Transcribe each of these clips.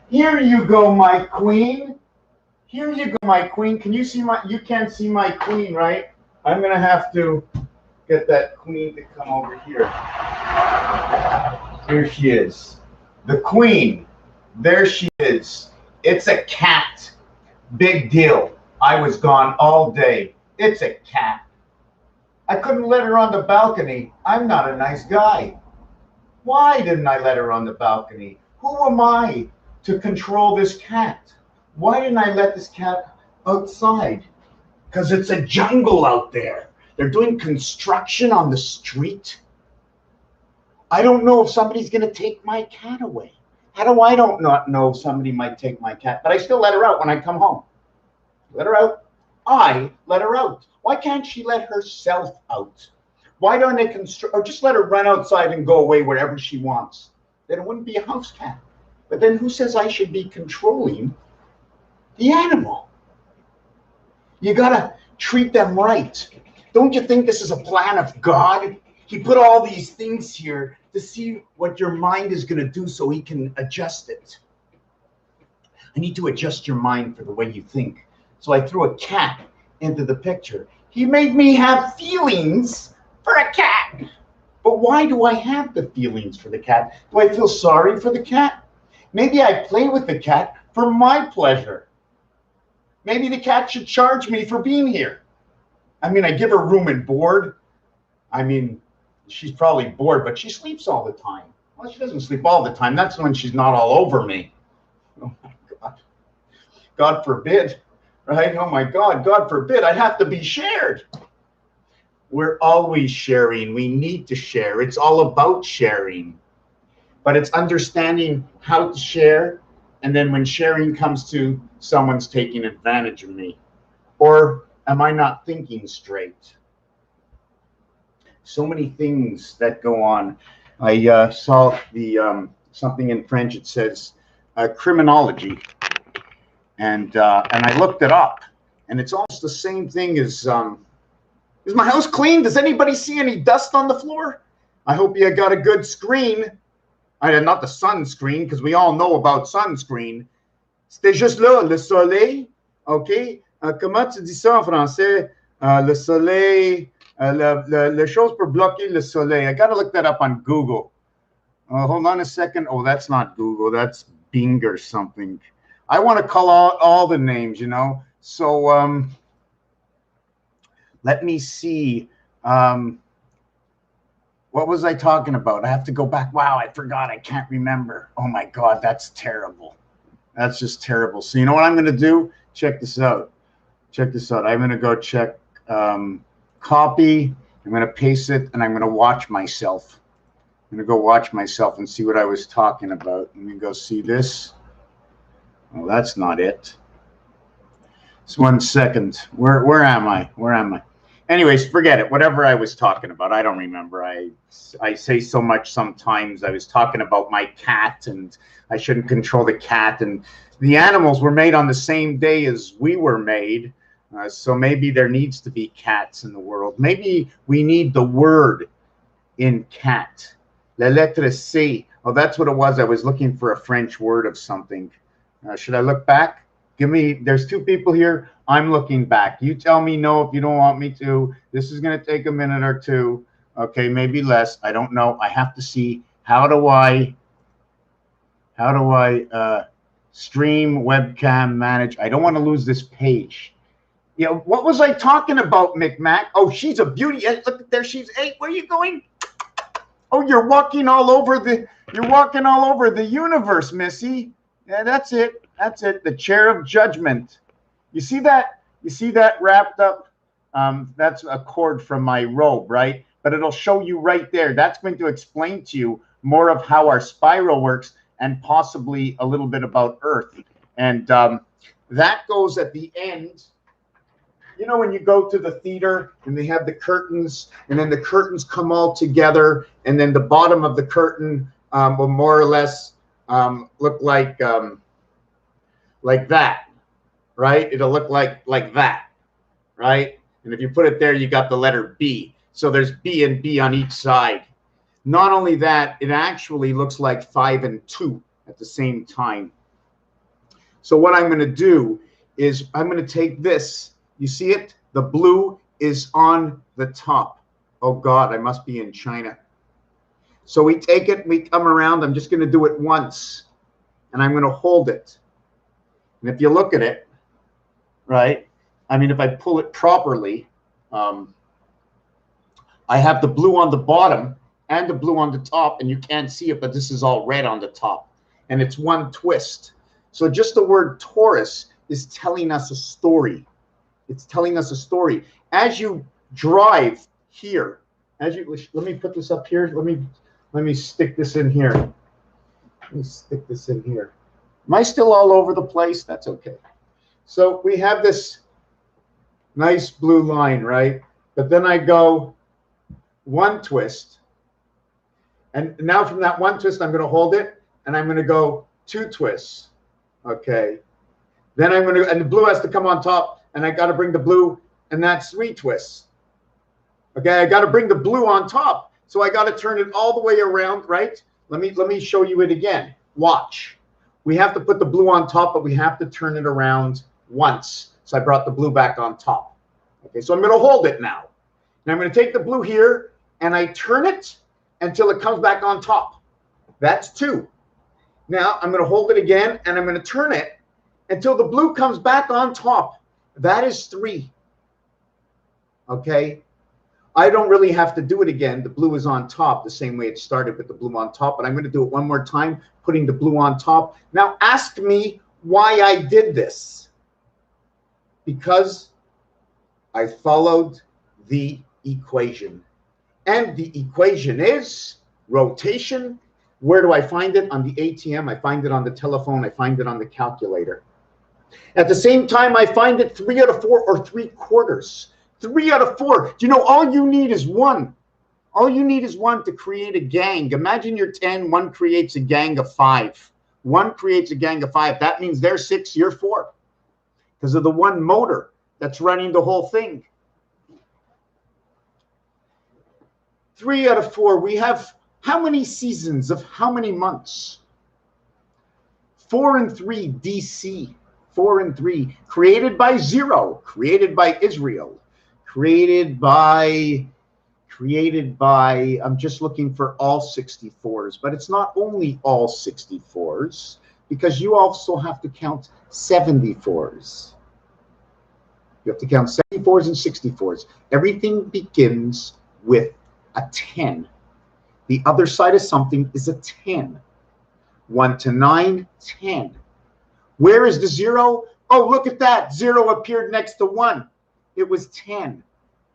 Here you go, my queen. Here you go, my queen. Can you see my, you can't see my queen, right? I'm going to have to get that queen to come over here. Here she is. The queen. There she is. It's a cat. Big deal. I was gone all day. It's a cat. I couldn't let her on the balcony. I'm not a nice guy. Why didn't I let her on the balcony? Who am I to control this cat? Why didn't I let this cat outside? Because it's a jungle out there. They're doing construction on the street. I don't know if somebody's going to take my cat away. How do I don't not know if somebody might take my cat? But I still let her out when I come home. Let her out. I let her out. Why can't she let herself out? Why don't they construct, or just let her run outside and go away wherever she wants? Then it wouldn't be a house cat. But then who says I should be controlling the animal? You gotta treat them right. Don't you think this is a plan of God? He put all these things here to see what your mind is gonna do so he can adjust it. I need to adjust your mind for the way you think. So I threw a cat into the picture. He made me have feelings for a cat. But why do I have the feelings for the cat? Do I feel sorry for the cat? Maybe I play with the cat for my pleasure. Maybe the cat should charge me for being here. I mean, I give her room and board. I mean, she's probably bored, but she sleeps all the time. Well, she doesn't sleep all the time. That's when she's not all over me. Oh my God. God forbid, right? Oh my God, God forbid. I'd have to be shared. We're always sharing. We need to share. It's all about sharing. But it's understanding how to share. And then when sharing comes to someone's taking advantage of me. Or am I not thinking straight? So many things that go on. I saw the something in French. It says criminology. And I looked it up. And it's almost the same thing as... is my house clean? Does anybody see any dust on the floor? I hope you got a good screen. Not the sunscreen, because we all know about sunscreen. C'était juste là, le soleil. OK? Comment tu dis ça en français? Le soleil, le chose pour bloquer le soleil. I got to look that up on Google. Hold on a second. Oh, that's not Google. That's Bing or something. I want to call out all the names, you know. So, let me see. What was I talking about? I have to go back. Wow, I forgot. I can't remember. Oh my God, that's terrible. That's just terrible. So you know what I'm going to do? Check this out. Check this out. I'm going to go check copy. I'm going to paste it, and I'm going to watch myself. I'm going to go watch myself and see what I was talking about. Let me go see this. Oh, that's not it. Just 1 second. Where am I? Where am I? Anyways, forget it. Whatever I was talking about, I don't remember. I say so much sometimes. I was talking about my cat, and I shouldn't control the cat. And the animals were made on the same day as we were made. So maybe there needs to be cats in the world. Maybe we need the word in cat. La lettre C. Oh, that's what it was. I was looking for a French word of something. Should I look back? Give me, there's 2 people here. I'm looking back. You tell me no if you don't want me to. This is going to take a minute or 2. Okay, maybe less. I don't know. I have to see how do I stream, webcam, manage. I don't want to lose this page. You know, what was I talking about, McMac? Oh, she's a beauty. Look there, she's 8. Where are you going? Oh, you're walking all over the universe, Missy. Yeah, that's it. That's it. The chair of judgment. You see that? You see that wrapped up? That's a cord from my robe, right? But it'll show you right there. That's going to explain to you more of how our spiral works and possibly a little bit about Earth. And that goes at the end. You know, when you go to the theater and they have the curtains, and then the curtains come all together, and then the bottom of the curtain will more or less look like that, right? It'll look like that, right? And if you put it there, you got the letter B. So there's B and B on each side. Not only that, it actually looks like 5 and 2 at the same time. So what I'm going to do is I'm going to take this. You see it? The blue is on the top. Oh God, I must be in China. So we take it, we come around. I'm just going to do it once, and I'm going to hold it. And if you look at it, right, I mean, if I pull it properly, I have the blue on the bottom and the blue on the top, and you can't see it, but this is all red on the top, and it's one twist. So just the word Taurus is telling us a story. It's telling us a story. As you drive here, let me put this up here. Let me stick this in here. Let me stick this in here. Am I still all over the place? That's okay. So we have this nice blue line, right? But then I go one twist. And now from that one twist, I'm going to hold it, and I'm going to go two twists. Okay. Then I'm going to, and the blue has to come on top, and I got to bring the blue, and that's three twists. Okay. I got to bring the blue on top. So I got to turn it all the way around, right? Let me show you it again. Watch. We have to put the blue on top, but we have to turn it around once. So I brought the blue back on top. Okay, so I'm going to hold it now. And I'm going to take the blue here, and I turn it until it comes back on top. That's two. Now I'm going to hold it again, and I'm going to turn it until the blue comes back on top. That is three. Okay. I don't really have to do it again. The blue is on top the same way it started with the blue on top, but I'm going to do it one more time, putting the blue on top. Now ask me why I did this. Because I followed the equation. And the equation is rotation. Where do I find it? On the ATM. I find it on the telephone. I find it on the calculator. At the same time, I find it 3 out of 4 or 3/4. 3 out of 4. Do you know all you need is one? All you need is one to create a gang. Imagine you're 10. One creates a gang of 5. One creates a gang of 5. That means they're 6, you're 4. Because of the one motor that's running the whole thing. 3 out of 4. We have how many seasons of how many months? 4 and 3 DC. 4 and 3. Created by 0. Created by Israel. Created by, I'm just looking for all 64s, but it's not only all 64s, because you also have to count 74s. You have to count 74s and 64s. Everything begins with a 10. The other side of something is a 10. 1 to 9, 10. Where is the 0? Oh, look at that. 0 appeared next to 1. It was 10.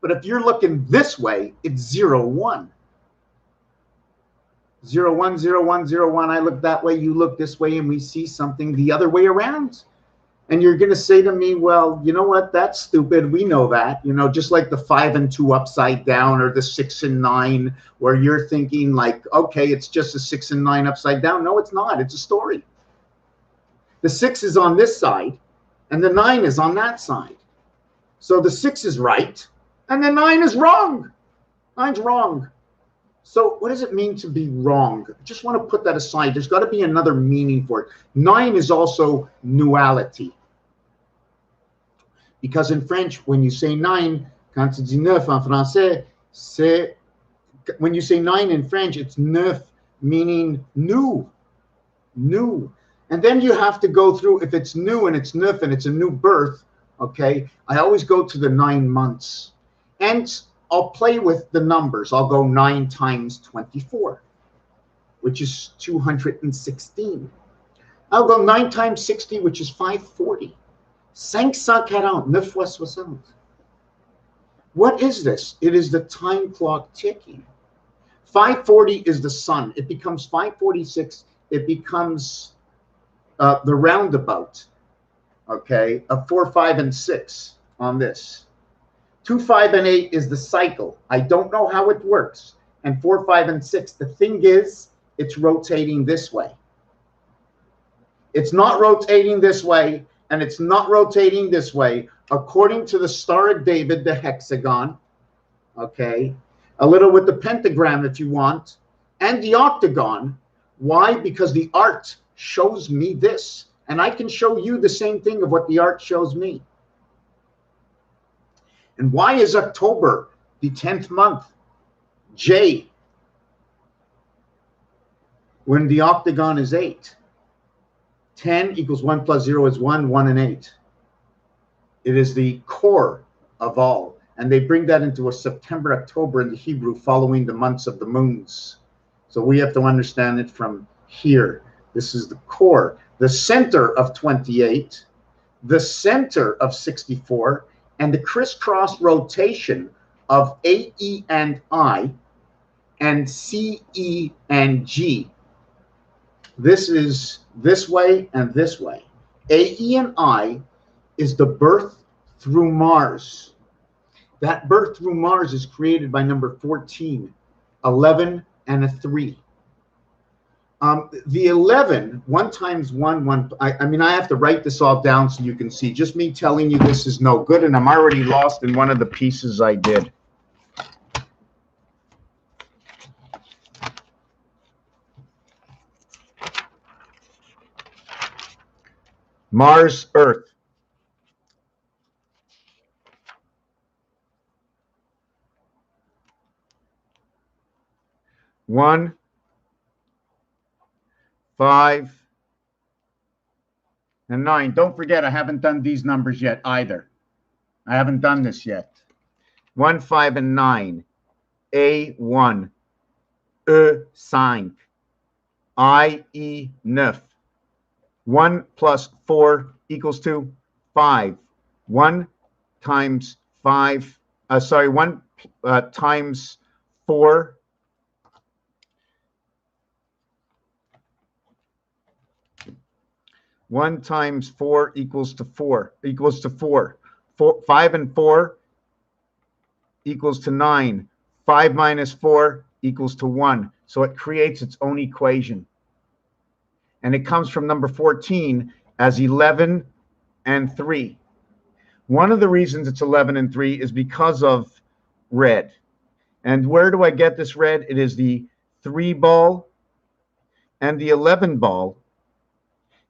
But if you're looking this way, it's 0, 1. 0, 1, 0, 1, 0, 1. I look that way, you look this way, and we see something the other way around. And you're going to say to me, well, you know what? That's stupid. We know that. You know, just like the 5 and 2 upside down, or the 6 and 9, where you're thinking like, okay, it's just a 6 and 9 upside down. No, it's not. It's a story. The 6 is on this side, and the 9 is on that side. So the 6 is right, and the 9 is wrong. 9's wrong. So what does it mean to be wrong? I just want to put that aside. There's got to be another meaning for it. 9 is also nuality. Because in French, when you say 9, quand tu dis neuf en français, c'est, when you say 9 in French, it's neuf, meaning new. New. And then you have to go through, if it's new and it's neuf and it's a new birth, okay, I always go to the 9 months. And I'll play with the numbers. I'll go 9 times 24, which is 216. I'll go 9 times 60, which is 540. 540, 9 fois 60. What is this? It is the time clock ticking. 540 is the sun. It becomes 546. It becomes the roundabout, okay, of 4, 5, and 6 on this. 2, 5, and 8 is the cycle. I don't know how it works. And 4, 5, and 6. The thing is, it's rotating this way. It's not rotating this way, and it's not rotating this way. According to the Star of David, the hexagon, okay, a little with the pentagram if you want, and the octagon. Why? Because the art shows me this. And I can show you the same thing of what the art shows me. And why is October the 10th month? J, when the octagon is 8. 10 equals 1 plus 0 is 1, 1 and 8. It is the core of all. And they bring that into a September, October in the Hebrew, following the months of the moons. So we have to understand it from here. This is the core, the center of 28, the center of 64, and the crisscross rotation of A, E, and I, and C, E, and G. This is this way and this way. A, E, and I is the birth through Mars. That birth through Mars is created by number 14, 11, and a 3. The 11, 1 times 1, I mean, I have to write this all down so you can see. Just me telling you this is no good, and I'm already lost in one of the pieces I did. Mars, Earth. One, 5, and 9. Don't forget, I haven't done these numbers yet either. I haven't done this yet. 1, 5, and 9. A1. E5. I9. 1 plus 4 equals to 5. 1 times 5, 1 times 4 1 times 4 equals to 4, 5 and 4 equals to 9. 5 minus 4 equals to 1. So it creates its own equation. And it comes from number 14 as 11 and 3. One of the reasons it's 11 and 3 is because of red. And where do I get this red? It is the 3 ball and the 11 ball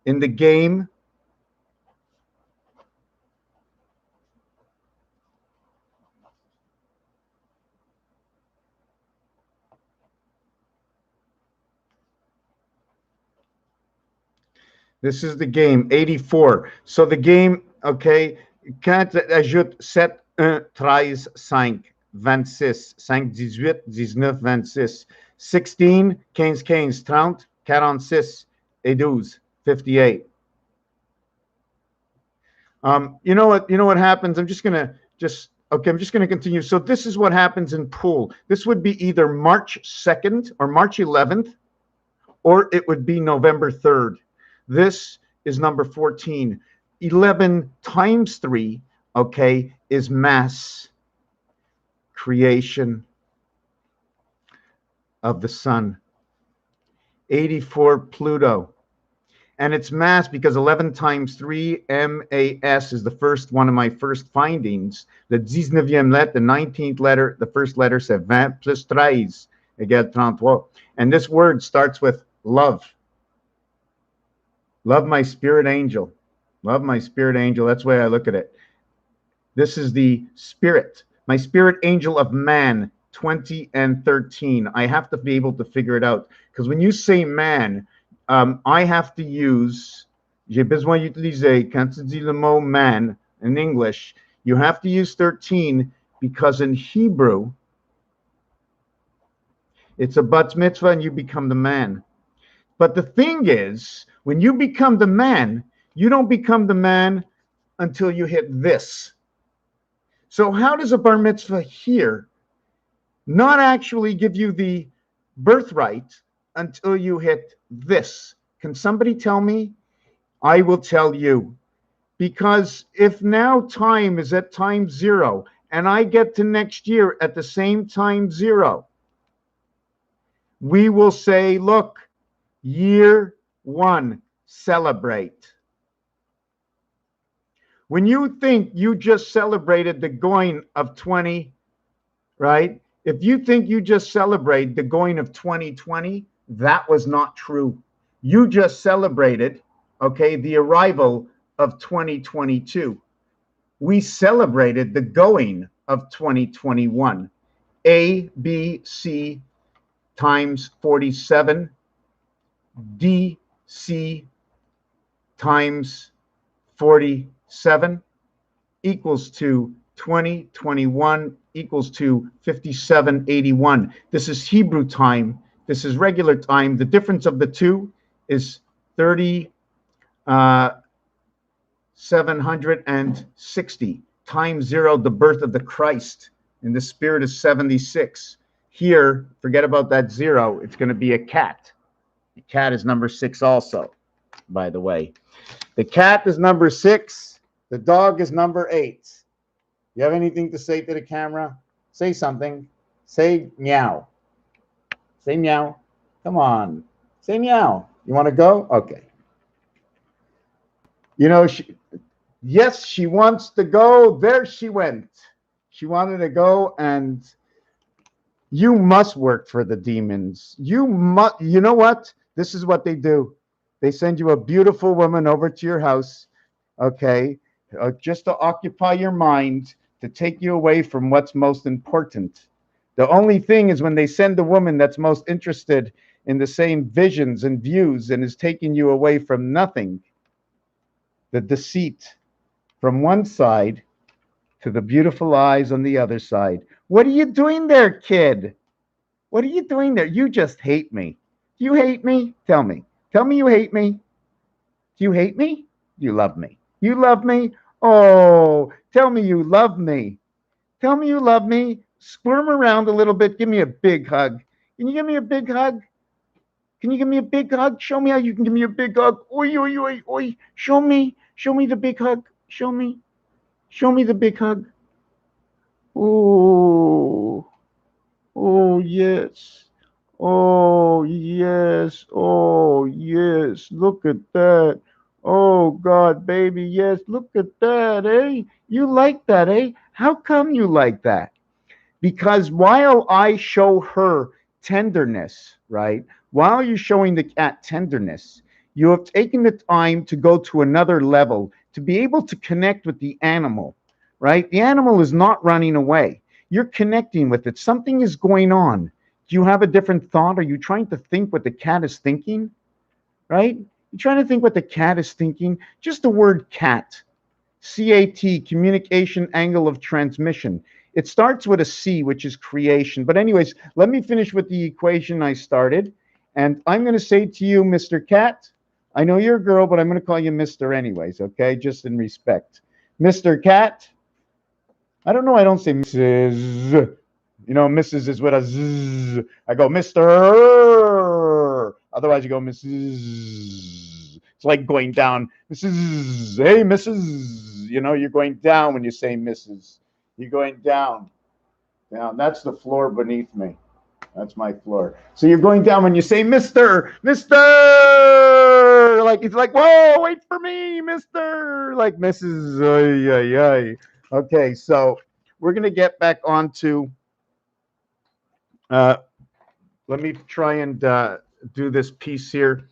in the game This is the game, 84. So the game, okay, quand ajoute 7, 1, 13, 5, 26, 5, 18, 19, 26, 16, 15, 15, 30, 46, et 12, 58. You know what happens? I'm just gonna continue. So this is what happens in pool. This would be either March 2nd or March 11th, or it would be November 3rd. This is number 14. 11 times 3, okay, is mass creation of the sun. 84 Pluto. And it's mass because 11 times 3, MAS, is the first one of my first findings. The 19e lettre, the 19th letter, the first letter, c'est 20 plus 13 égale 33. And this word starts with love. Love my spirit angel. Love my spirit angel. That's the way I look at it. This is the spirit. My spirit angel of man, 20 and 13. I have to be able to figure it out. Because when you say man, I have to use, j'ai besoin d'utiliser, quand tu dis le mot man in English, you have to use 13 because in Hebrew, it's a bat mitzvah and you become the man. But the thing is, when you become the man, you don't become the man until you hit this. So how does a bar mitzvah here not actually give you the birthright until you hit this? Can somebody tell me? I will tell you. Because if now time is at time 0 and I get to next year at the same time 0, we will say, look, year 1, celebrate. When you think you just celebrated the going of 20, right? If you think you just celebrated the going of 2020, that was not true. You just celebrated, okay, the arrival of 2022. We celebrated the going of 2021. A, B, C times 47, D, C times 47 equals to 2021 equals to 5781. This is Hebrew time. This is regular time. The difference of the two is 760 times 0, the birth of the Christ. And the spirit is 76. Here, forget about that 0. It's going to be a cat. The cat is number 6 also, by the way. The cat is number 6. The dog is number 8. You have anything to say to the camera? Say something. Say meow. Say meow. Come on. Say meow. You want to go? Okay. You know, yes, she wants to go. There she went. She wanted to go, and you must work for the demons. You must. You know what? This is what they do. They send you a beautiful woman over to your house, okay, just to occupy your mind, to take you away from what's most important. The only thing is when they send the woman that's most interested in the same visions and views and is taking you away from nothing, the deceit from one side to the beautiful eyes on the other side. What are you doing there, kid? What are you doing there? You just hate me. Do you hate me? Tell me. Tell me you hate me. Do you hate me? Do you love me? You love me? Oh, tell me you love me. Tell me you love me. Squirm around a little bit. Give me a big hug. Can you give me a big hug? Can you give me a big hug? Show me how you can give me a big hug. Oi, oi, oi, oi. Show me the big hug. Show me the big hug. Oh, oh, yes. Oh, yes. Oh, yes. Look at that. Oh, God, baby. Yes. Look at that, eh? You like that, eh? How come you like that? Because while I show her tenderness, right? While you're showing the cat tenderness, you have taken the time to go to another level, to be able to connect with the animal, right? The animal is not running away. You're connecting with it. Something is going on. Do you have a different thought? Are you trying to think what the cat is thinking, right? You're trying to think what the cat is thinking. Just the word cat, C-A-T, communication angle of transmission. It starts with a C, which is creation. But anyways, let me finish with the equation I started. And I'm going to say to you, Mr. Cat, I know you're a girl, but I'm going to call you Mr. anyways, okay? Just in respect. Mr. Cat, I don't know, I don't say Mrs. You know, Mrs. is with a Z. I go, Mr. Otherwise, you go, Mrs. It's like going down, Mrs. Hey, Mrs. You know, you're going down when you say Mrs. You're going down. Down. That's the floor beneath me. That's my floor. So you're going down when you say Mr. Mr. Like, it's like, whoa, wait for me, Mr. Like Mrs. Ay, ay, ay. Okay, so we're going to get back onto, let me try and do this piece here.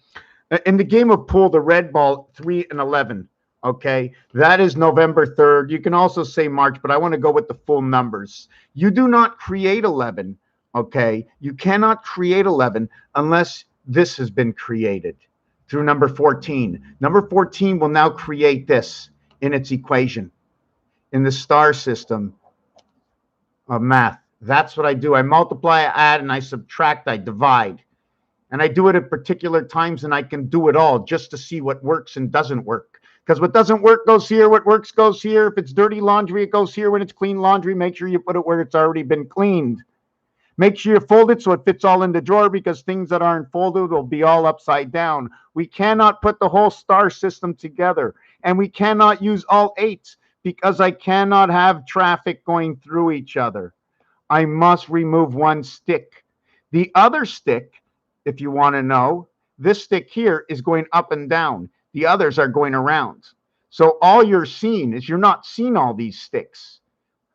In the game of pool, the red ball, 3 and 11. Okay, that is November 3rd. You can also say March, but I want to go with the full numbers. You do not create 11, okay? You cannot create 11 unless this has been created through number 14. Number 14 will now create this in its equation, in the star system of math. That's what I do. I multiply, I add, and I subtract, I divide. And I do it at particular times, and I can do it all just to see what works and doesn't work. Because what doesn't work goes here, what works goes here. If it's dirty laundry, it goes here. When it's clean laundry, make sure you put it where it's already been cleaned. Make sure you fold it so it fits all in the drawer, because things that aren't folded will be all upside down. We cannot put the whole star system together, and we cannot use all 8 because I cannot have traffic going through each other. I must remove one stick. The other stick, if you want to know, this stick here is going up and down. The others are going around. So all you're seeing is you're not seeing all these sticks.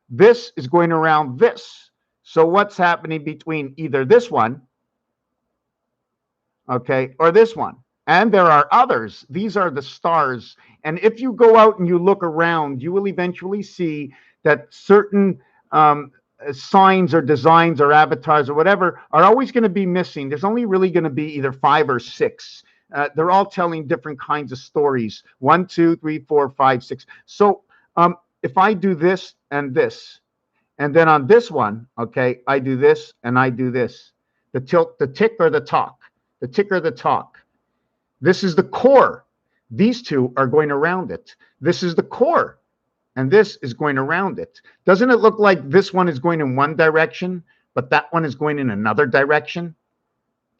This is going around this. So what's happening between either this one, okay, or this one? And there are others. These are the stars. And if you go out and you look around, you will eventually see that certain signs or designs or avatars or whatever are always going to be missing. There's only really going to be either 5 or 6. They're all telling different kinds of stories. 1, 2, 3, 4, 5, 6. So if I do this, and then on this one, okay, I do this and I do this. The tilt, the tick or the talk, the tick or the talk. This is the core. These two are going around it. This is the core, and this is going around it. Doesn't it look like this one is going in one direction, but that one is going in another direction?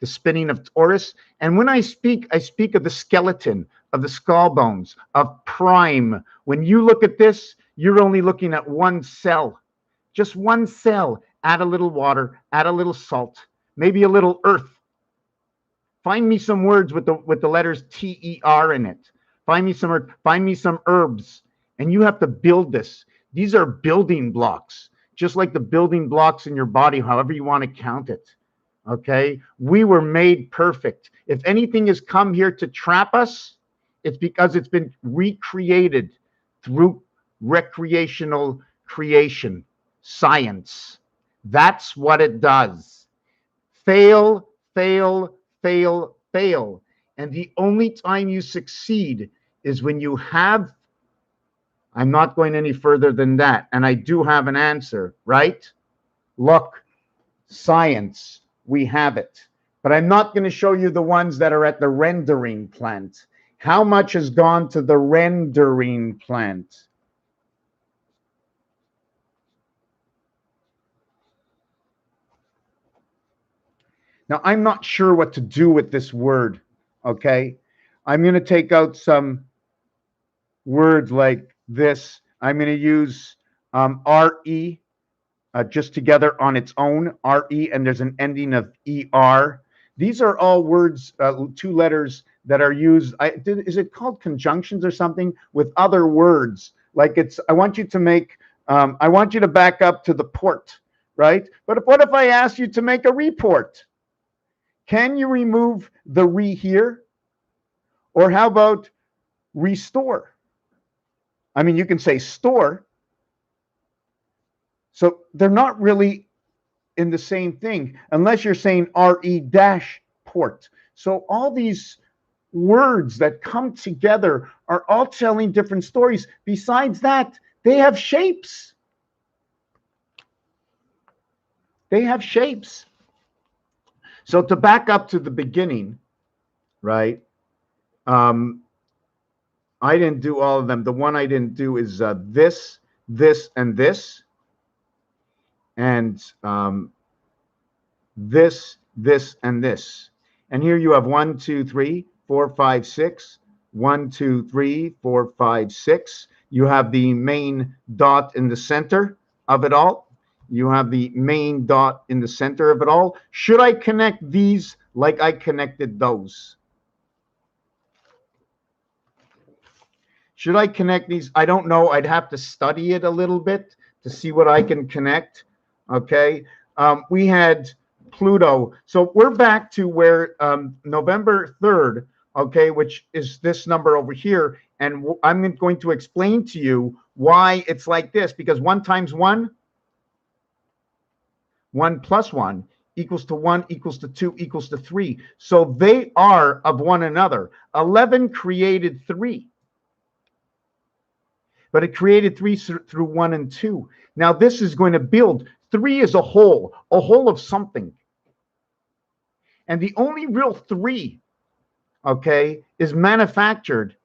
The spinning of torus. And when I speak of the skeleton, of the skull bones, of prime. When you look at this, you're only looking at one cell, just one cell. Add a little water, add a little salt, maybe a little earth. Find me some words with the letters TER in it. Find me some herbs, and you have to build this. These are building blocks, just like the building blocks in your body, however you want to count it. Okay, we were made perfect. If anything has come here to trap us, it's because it's been recreated through recreational creation, science. That's what it does. Fail, fail, fail, fail. And the only time you succeed is when you have, I'm not going any further than that, and I do have an answer, right? Look, science. We have it. But I'm not going to show you the ones that are at the rendering plant. How much has gone to the rendering plant? Now, I'm not sure what to do with this word, okay? I'm going to take out some words like this. I'm going to use RE. Just together on its own, RE, and there's an ending of ER. These are all words, 2 letters that are used. Is it called conjunctions or something with other words? Like I want you to make, I want you to back up to the port, right? But what if I ask you to make a report? Can you remove the re here? Or how about restore? I mean, you can say store. So they're not really in the same thing unless you're saying RE-port. So all these words that come together are all telling different stories. Besides that, they have shapes. They have shapes. So to back up to the beginning, right? I didn't do all of them. The one I didn't do is this, this, and this. And this, and this. And here you have 1, 2, 3, 4, 5, 6. 1, 2, 3, 4, 5, 6. You have the main dot in the center of it all. You have the main dot in the center of it all. Should I connect these like I connected those? Should I connect these? I don't know. I'd have to study it a little bit to see what I can connect. Okay. We had Pluto. So we're back to where November 3rd, okay, which is this number over here. And I'm going to explain to you why it's like this, because 1 times 1, 1 plus 1 equals to 1 equals to 2 equals to 3. So they are of one another. 11 created 3. But it created 3 through 1 and 2. Now this is going to build. 3 is a whole of something. And the only real 3, okay, is manufactured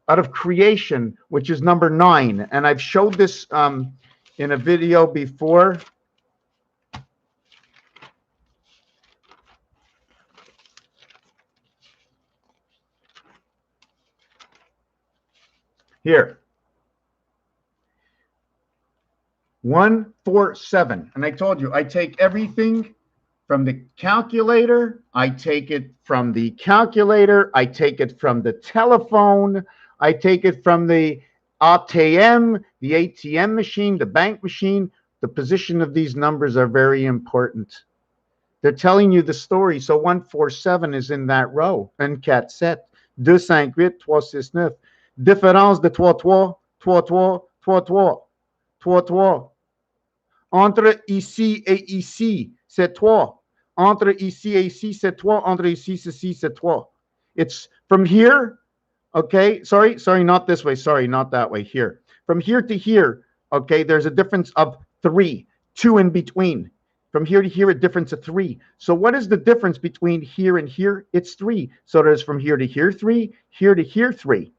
out of creation, which is number 9. And I've showed this in a video before. Here. 1, 4, 7. And I told you, I take everything from the calculator. I take it from the calculator. I take it from the telephone. I take it from the ATM, the ATM machine, the bank machine. The position of these numbers are very important. They're telling you the story. So 147 is in that row, and cat set. 2, 5, 8, 3, 6, 9. Différence de 3, 3, 3, 3, 3, 3, 3, 3. Entre ici et ici, c'est 3. Entre ici et ici, c'est 3. Entre ici et ici, c'est 3. It's from here, okay? Sorry, not this way. Sorry, not that way. Here. From here to here, okay, there's a difference of 3. 2 in between. From here to here, a difference of 3. So what is the difference between here and here? It's 3. So there's from here to here 3, here to here 3.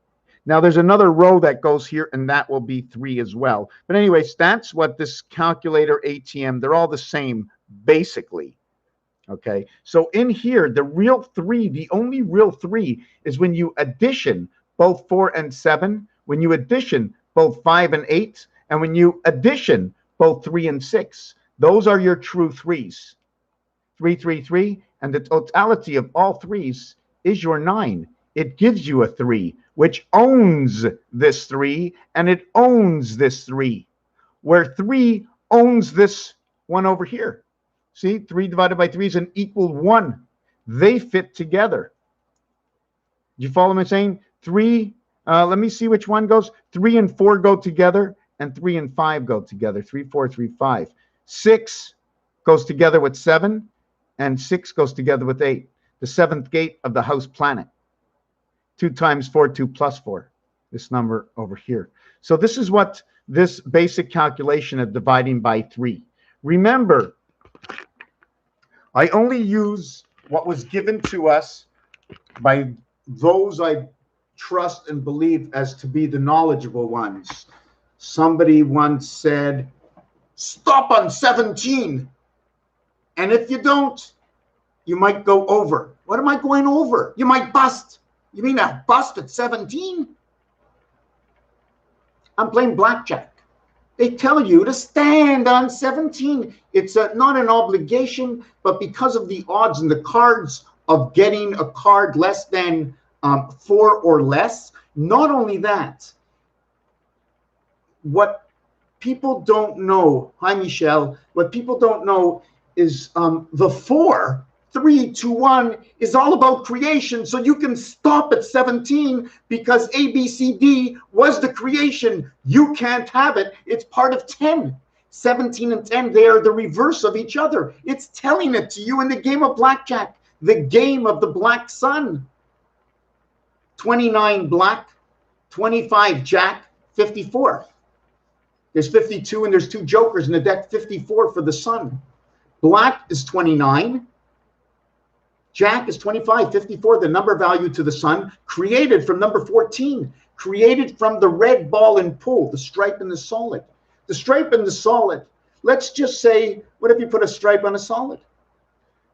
Now there's another row that goes here, and that will be 3 as well. But anyways, that's what this calculator ATM, they're all the same, basically. Okay, so in here, the real 3, the only real 3 is when you addition both 4 and 7, when you addition both 5 and 8, and when you addition both 3 and 6. Those are your true 3s. 3, 3, 3, and the totality of all 3s is your 9. It gives you a 3, which owns this 3, and it owns this 3, where 3 owns this one over here. See, 3 divided by 3 is an equal 1. They fit together. You follow what I'm saying? 3, let me see which one goes. 3 and 4 go together, and 3 and 5 go together. 3, 4, 3, 5. 6 goes together with 7, and 6 goes together with 8. The 7th gate of the house planet. 2 times 4, 2 plus 4. This number over here. So this is what this basic calculation of dividing by 3. Remember, I only use what was given to us by those I trust and believe as to be the knowledgeable ones. Somebody once said, stop on 17. And if you don't, you might go over. What am I going over? You might bust. You mean I bust at 17? I'm playing blackjack. They tell you to stand on 17. It's not an obligation, but because of the odds and the cards of getting a card less than 4 or less, not only that, what people don't know, hi Michelle, what people don't know is the 4, 3, 2, 1 is all about creation. So you can stop at 17 because A, B, C, D was the creation. You can't have it. It's part of 10. 17 and 10, they are the reverse of each other. It's telling it to you in the game of blackjack, the game of the black sun. 29 black, 25 jack, 54. There's 52 and there's 2 jokers in the deck, 54 for the sun. Black is 29. Jack is 25, 54, the number value to the sun, created from number 14, created from the red ball and pull, the stripe and the solid. The stripe and the solid, let's just say, what if you put a stripe on a solid?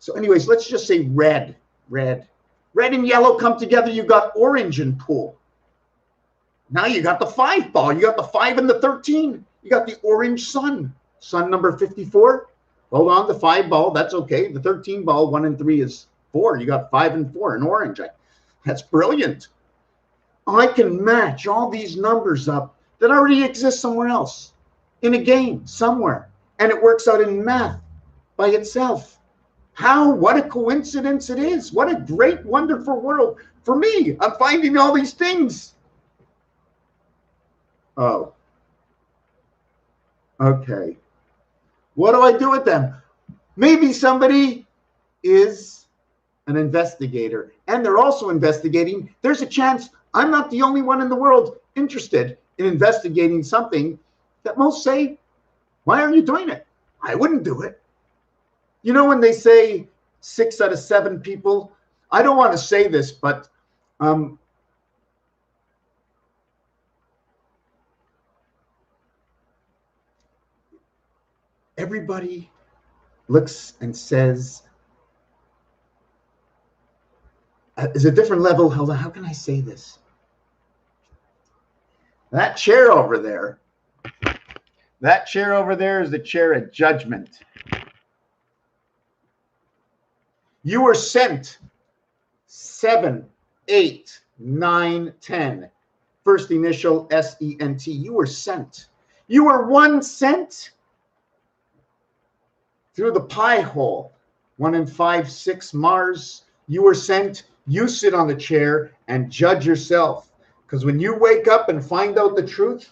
So anyways, let's just say red, red. Red and yellow come together, you got orange and pull. Now you got the 5 ball, you got the 5 and the 13, you got the orange sun. Sun number 54, hold on, the 5 ball, that's okay. The 13 ball, 1 and 3 is 4. You got 5 and 4 in orange. That's brilliant. I can match all these numbers up that already exist somewhere else in a game somewhere, and it works out in math by itself. How? What a coincidence it is. What a great, wonderful world for me. I'm finding all these things. Oh. Okay. What do I do with them? Maybe somebody is an investigator, and they're also investigating. There's a chance I'm not the only one in the world interested in investigating something that most say, why are you doing it? I wouldn't do it. You know, when they say 6 out of 7 people, I don't want to say this, but everybody looks and says, is a different level. Hold on, how can I say this? That chair over there is the chair of judgment. You were sent 7, 8, 9, 10. First initial S-E-N-T. You were sent. You were 1 cent through the pie hole. 1 in 5, 6 Mars. You were sent. You sit on the chair and judge yourself. Because when you wake up and find out the truth,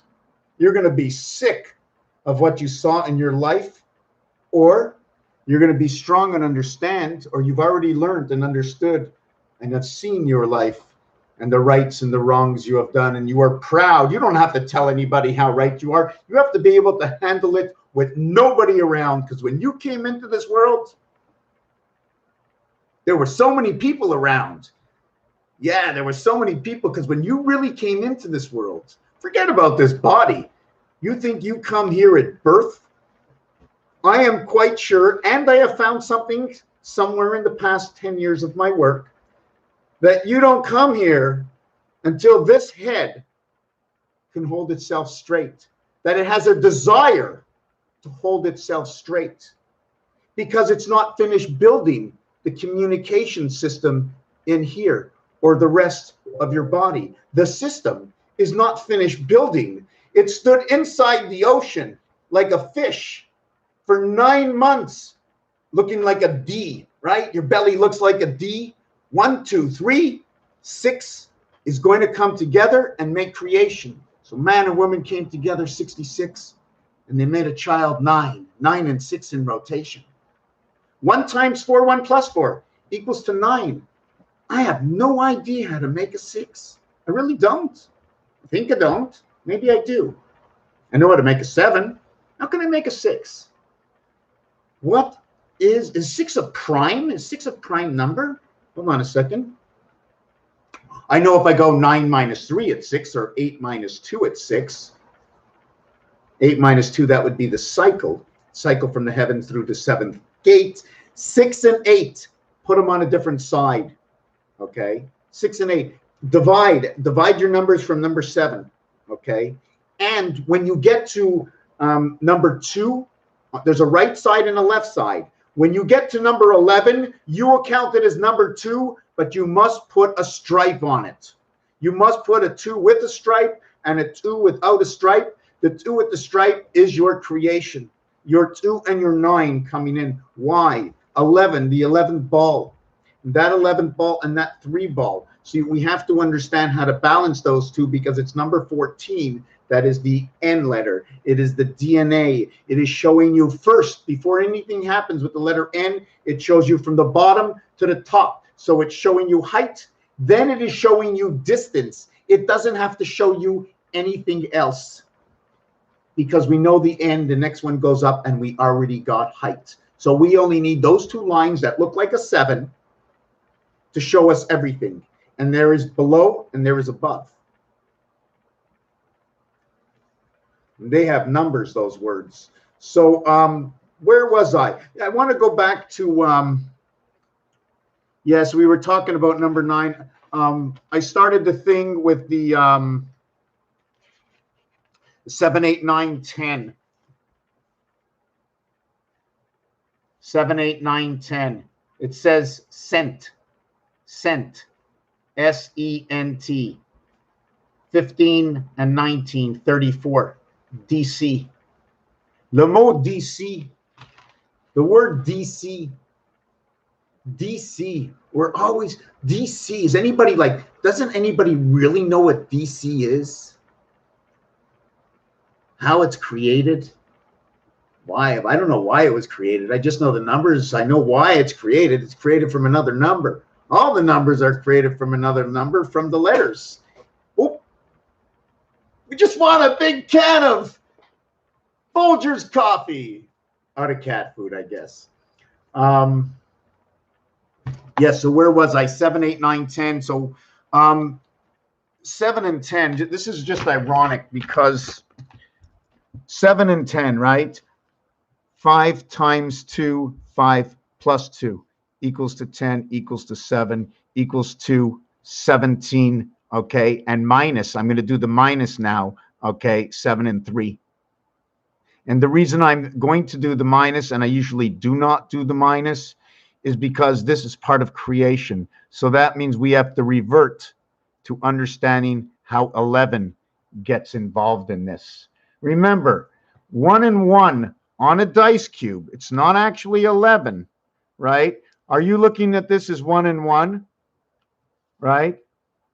you're going to be sick of what you saw in your life, or you're going to be strong and understand, or you've already learned and understood and have seen your life and the rights and the wrongs you have done, and you are proud. You don't have to tell anybody how right you are. You have to be able to handle it with nobody around, because when you came into this world, there were so many people around. Yeah, there were so many people, because when you really came into this world, forget about this body. You think you come here at birth? I am quite sure, and I have found something somewhere in the past 10 years of my work, that you don't come here until this head can hold itself straight, that it has a desire to hold itself straight, because it's not finished building the communication system in here or the rest of your body. The system is not finished building. It stood inside the ocean like a fish for 9 months, looking like a D, right? Your belly looks like a D. 1, 2, 3, 6 is going to come together and make creation. So man and woman came together 66, and they made a child 9. 9 and 6 in rotation. 1 times 4, 1 plus 4 equals to 9. I have no idea how to make a 6. I really don't. I think I don't. Maybe I do. I know how to make a 7. How can I make a 6? What is 6 a prime? Is 6 a prime number? Hold on a second. I know if I go 9 minus 3 at 6, or 8 minus 2 at 6. 8 minus 2, that would be the cycle. Cycle from the heavens through the 7th gate. 6 and 8, put them on a different side. Okay? 6 and 8. Divide your numbers from number 7. Okay? And when you get to number 2, there's a right side and a left side. When you get to number 11, you will count it as number 2, but you must put a stripe on it. You must put a 2 with a stripe and a 2 without a stripe. The 2 with the stripe is your creation. Your 2 and your 9 coming in. Why? 11, the 11th ball. That 11th ball and that 3 ball. So we have to understand how to balance those two, because it's number 14. That is the N letter. It is the DNA. It is showing you first, before anything happens with the letter N, it shows you from the bottom to the top. So it's showing you height. Then it is showing you distance. It doesn't have to show you anything else, because we know the N, the next one goes up, and we already got height. So we only need those 2 lines that look like a 7 to show us everything. And there is below and there is above. They have numbers, those words. So where was I? I want to go back to, yes, we were talking about number 9. I started the thing with the 7, 8, 9, 10. 7, 8, 9, 10. It says cent. Cent. S-E-N-T. 15 and 19, 34. DC. Le mot DC. The word DC. DC. We're always DC. Is anybody doesn't anybody really know what DC is? How it's created? Why? I don't know why it was created. I just know the numbers. I know why it's created. It's created from another number. All the numbers are created from another number, from the letters. Oh, we just want a big can of Folgers coffee. Out of cat food, I guess. Yes, so where was I? 7, 8, 9, 10. So 7 and 10, this is just ironic, because 7 and 10, right? 5 times 2, 5 plus 2 equals to 10, equals to 7, equals to 17, okay? And minus, I'm going to do the minus now, okay? 7 and 3. And the reason I'm going to do the minus, and I usually do not do the minus, is because this is part of creation. So that means we have to revert to understanding how 11 gets involved in this. Remember, 1 and 1 on a dice cube, it's not actually 11, right? Are you looking at this as 1 and 1? right?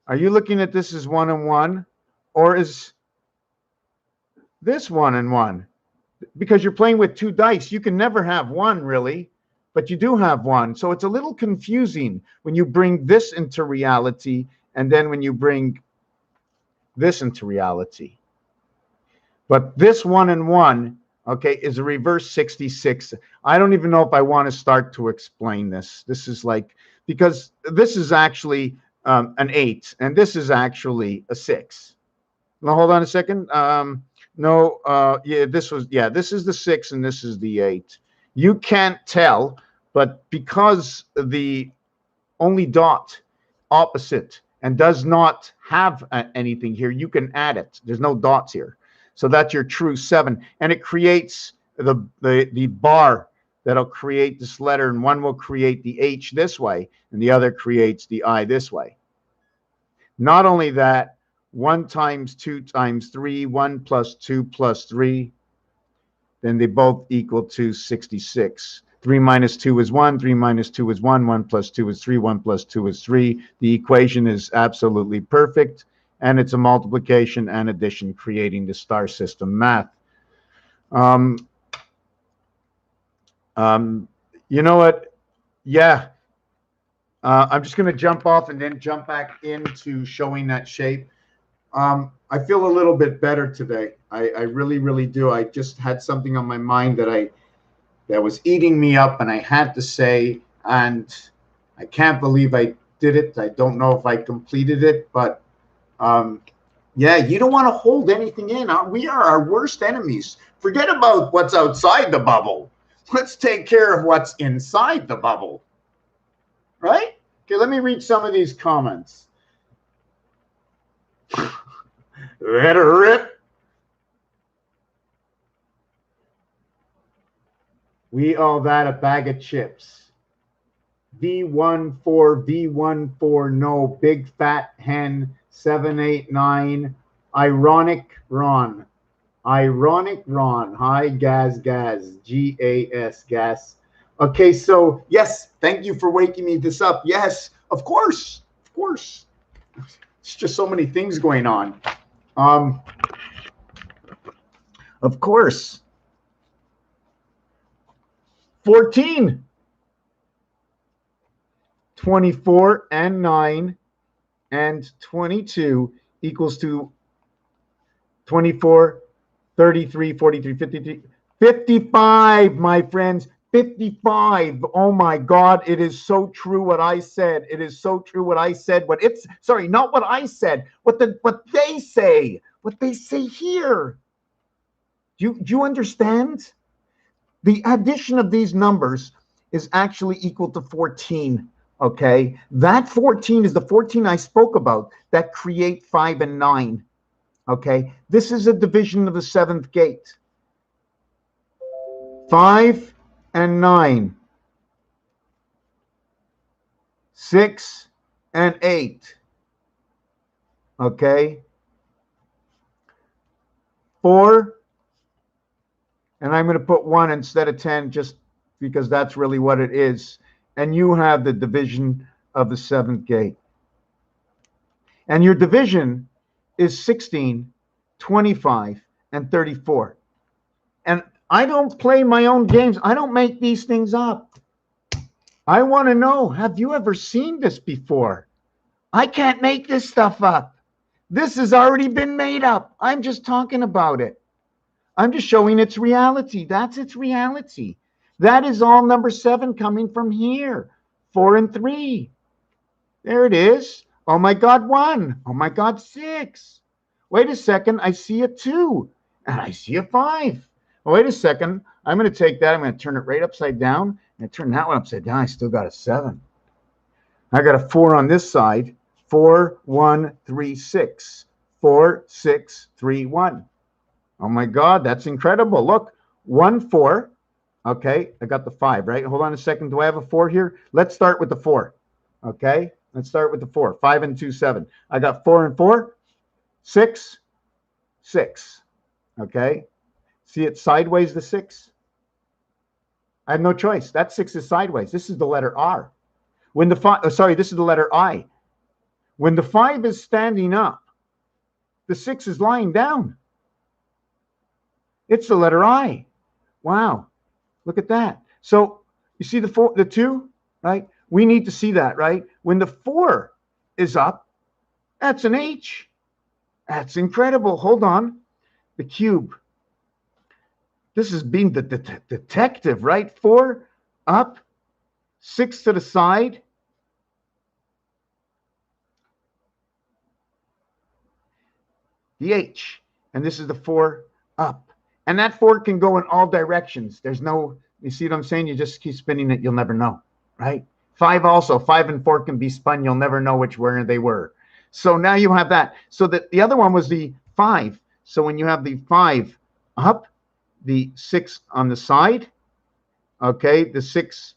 Are you looking at this as 1 and 1, or is this 1 and 1? Because you're playing with 2 dice, you can never have 1 really, but you do have 1. So it's a little confusing when you bring this into reality and then when you bring this into reality. But this 1 and 1, okay, is a reverse 66. I don't even know if I want to start to explain this. This is like, because this is actually an 8, and this is actually a 6. Now, hold on a second. This is the 6, and this is the 8. You can't tell, but because the only dot opposite and does not have anything here, you can add it. There's no dots here. So that's your true 7. And it creates the bar that'll create this letter, and one will create the H this way, and the other creates the I this way. Not only that, 1 times 2 times 3, 1 plus 2 plus 3, then they both equal to 66. 3 minus 2 is 1, 3 minus 2 is 1, 1 plus 2 is 3, 1 plus 2 is 3. The equation is absolutely perfect, and it's a multiplication and addition creating the star system math. You know what? Yeah. I'm just going to jump off and then jump back into showing that shape. I feel a little bit better today. I really, really do. I just had something on my mind that was eating me up, and I had to say, and I can't believe I did it. I don't know if I completed it, but yeah, you don't want to hold anything in. We are our worst enemies. Forget about what's outside the bubble. Let's take care of what's inside the bubble. Right? Okay, let me read some of these comments. Let her rip. We all that a bag of chips. V14, V14, no, big fat hen, 789, ironic Ron. Ironic Ron. Hi, Gaz, G-A-S, gas. Okay, so yes, thank you for waking me this up. Yes, of course, of course. It's just so many things going on. Of course. 14. 24 and 9 and 22 equals to 24, 33, 43, 53, 55, my friends. 55. Oh my God, it is so true what I said. It is so true what I said. Not what I said, what they say. What they say here. Do you understand? The addition of these numbers is actually equal to 14. Okay? That 14 is the 14 I spoke about that create 5 and 9. Okay? This is a division of the 7th gate. 5 and 9, 6 and 8, okay, 4, and I'm going to put 1 instead of 10 just because that's really what it is, and you have the division of the 7th gate. And your division is 16, 25, and 34. And I don't play my own games. I don't make these things up. I want to know, have you ever seen this before? I can't make this stuff up. This has already been made up. I'm just talking about it. I'm just showing its reality. That's its reality. That is all number 7 coming from here. 4 and 3. There it is. Oh my God, 1. Oh my God, 6. Wait a second. I see a 2. And I see a 5. Wait a second. I'm going to take that. I'm going to turn it right upside down. And turn that one upside down. I still got a 7. I got a 4 on this side. 4, 1, 3, 6. 4, 6, 3, 1. Oh my God, that's incredible. Look, 1, 4. Okay, I got the 5, right? Hold on a second. Do I have a 4 here? Let's start with the 4. Okay, let's start with the 4. 5 and 2, 7. I got 4 and 4. 6, 6. Okay. See it sideways, the 6? I have no choice. That 6 is sideways. This is the letter R. When the this is the letter I. When the 5 is standing up, the 6 is lying down. It's the letter I. Wow. Look at that. So you see the 2, right? We need to see that, right? When the 4 is up, that's an H. That's incredible. Hold on. The cube. This is being the detective, right? 4 up, 6 to the side. The H. And this is the 4 up. And that 4 can go in all directions. There's no, you see what I'm saying? You just keep spinning it, you'll never know, right? 5 also. 5 and 4 can be spun. You'll never know which where they were. So now you have that. So that the other one was the 5. So when you have the 5 up, the 6 on the side, okay, the 6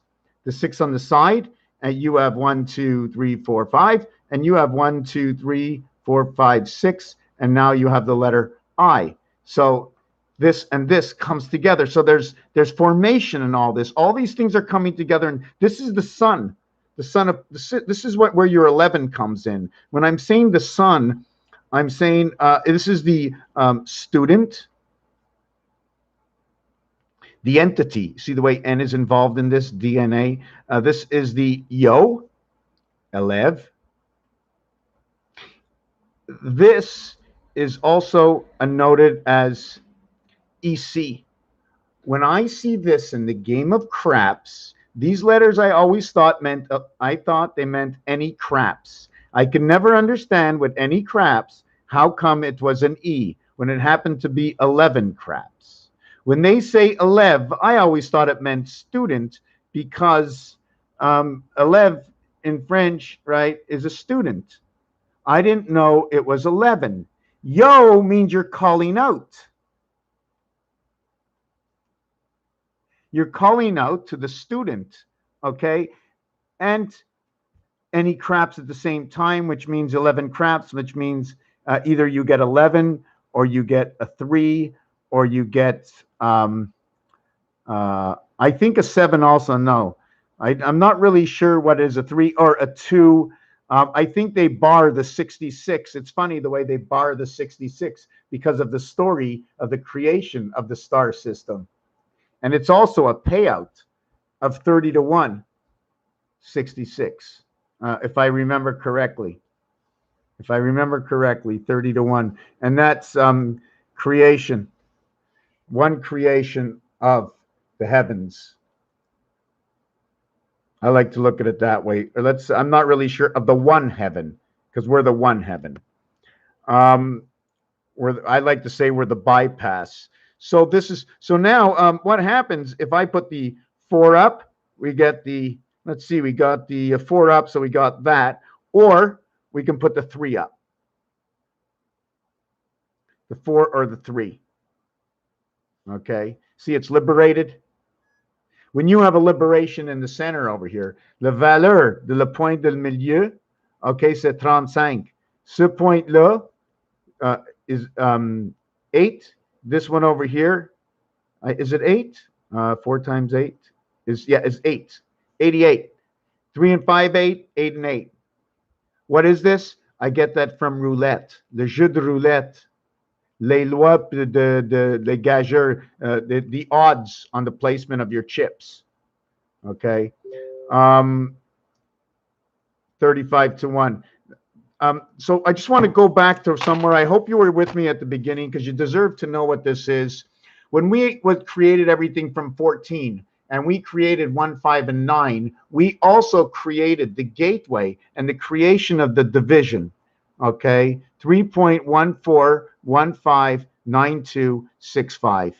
on the side, and you have 1, 2, 3, 4, 5, and you have 1, 2, 3, 4, 5, 6, and now you have the letter I. So this and this comes together. So there's formation in all this. All these things are coming together, and this is the sun. The sun of this is where your 11 comes in. When I'm saying the sun, I'm saying this is the student, the entity. See the way N is involved in this DNA. This is the yo, elev. This is also noted as EC. When I see this in the game of craps, these letters I always thought meant, I thought they meant any craps. I could never understand with any craps, how come it was an E when it happened to be 11 craps. When they say elev, I always thought it meant student because elev in French, right, is a student. I didn't know it was 11. Yo means you're calling out. You're calling out to the student, okay? And any craps at the same time, which means 11 craps, which means either you get 11 or you get a 3 or you get, I think a 7 also, no. I'm not really sure what is a 3 or a 2. I think they bar the 66. It's funny the way they bar the 66 because of the story of the creation of the star system. And it's also a payout of 30 to 1, 66, if I remember correctly. If I remember correctly, 30 to 1. And that's creation, one creation of the heavens. I like to look at it that way. Or I'm not really sure of the one heaven, because we're the one heaven. I like to say we're the bypass. So now what happens if I put the 4 up? We get the, let's see, we got the 4 up, so we got that. Or we can put the 3 up. The 4 or the 3. Okay. See, it's liberated. When you have a liberation in the center over here, la valeur de la pointe del milieu, okay, c'est 35. Ce point-là is 8. This one over here, is it 8? 4 times 8 is 8. 88. 3 and 5, 8. 8 and 8. What is this? I get that from roulette. Le jeu de roulette. Les lois de gageur, the odds on the placement of your chips. Okay. 35 to 1. So I just want to go back to somewhere. I hope you were with me at the beginning because you deserve to know what this is. When we created everything from 14 and we created 1, 5, and 9, we also created the gateway and the creation of the division. Okay, 3.14159265.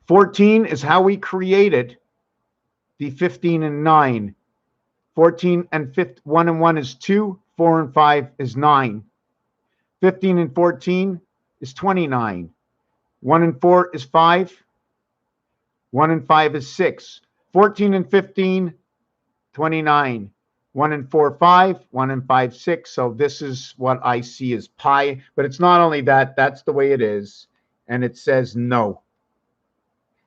14 is how we created the 15 and 9. 14 and 1 and 1 is 2. 4 and 5 is 9. 15 and 14 is 29. 1 and 4 is 5. 1 and 5 is 6. 14 and 15, 29. 1 and 4, 5. 1 and 5, 6. So this is what I see as pi. But it's not only that. That's the way it is. And it says no.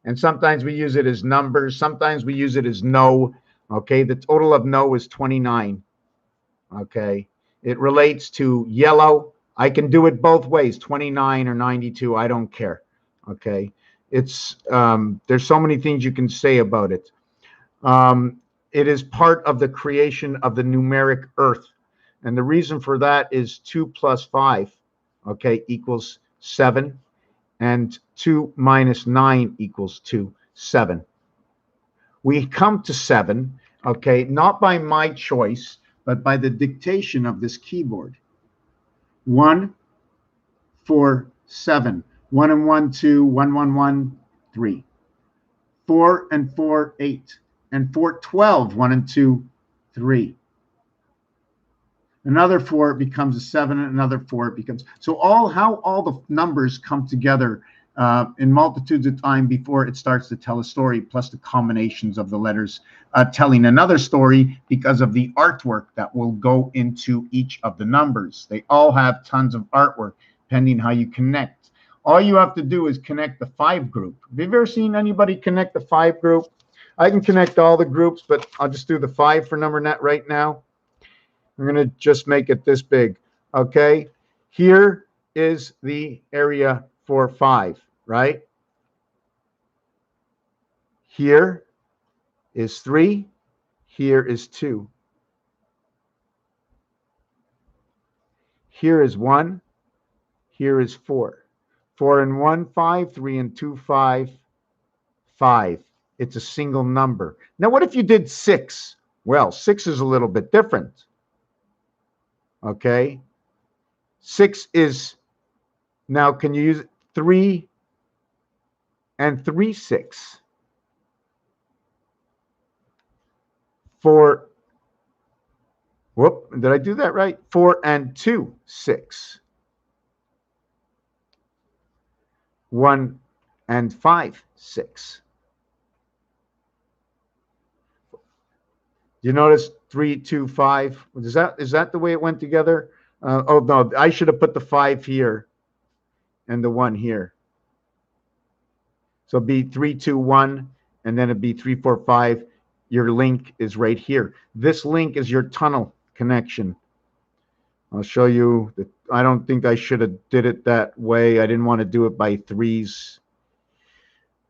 And sometimes we use it as numbers. Sometimes we use it as no. Okay, the total of no is 29. Okay, it relates to yellow. I can do it both ways, 29 or 92. I don't care. Okay, it's there's so many things you can say about it. It is part of the creation of the numeric earth. And the reason for that is 2 plus 5, okay, equals 7. And 2 minus 9 equals 2, 7. We come to 7, okay, not by my choice, but by the dictation of this keyboard. 1, 4, 7. 1 and 1, 2, 1, 1, 1, 3. 4 and 4, 8. And 4, 12, 1 and 2, 3. Another 4 becomes a 7, and another 4 becomes. So how all the numbers come together in multitudes of time before it starts to tell a story, plus the combinations of the letters telling another story because of the artwork that will go into each of the numbers. They all have tons of artwork, depending how you connect. All you have to do is connect the 5 group. Have you ever seen anybody connect the 5 group? I can connect all the groups, but I'll just do the 5 for NumberNet right now. I'm going to just make it this big. Okay, here is the area for 5, right? Here is 3. Here is 2. Here is 1. Here is 4. 4 and 1, 5. 3 and 2, 5. 5. It's a single number. Now, what if you did 6? Well, 6 is a little bit different. Okay, 6 is, now can you use 3 and 3, 6? 4, whoop, did I do that right? 4 and 2, 6. 1 and 5, 6. You notice 3, 2, 5? Is that the way it went together? Oh no, I should have put the 5 here and the 1 here. So it'd be 3, 2, 1, and then it'd be 3, 4, 5. Your link is right here. This link is your tunnel connection. I'll show you. I don't think I should have did it that way. I didn't want to do it by 3s.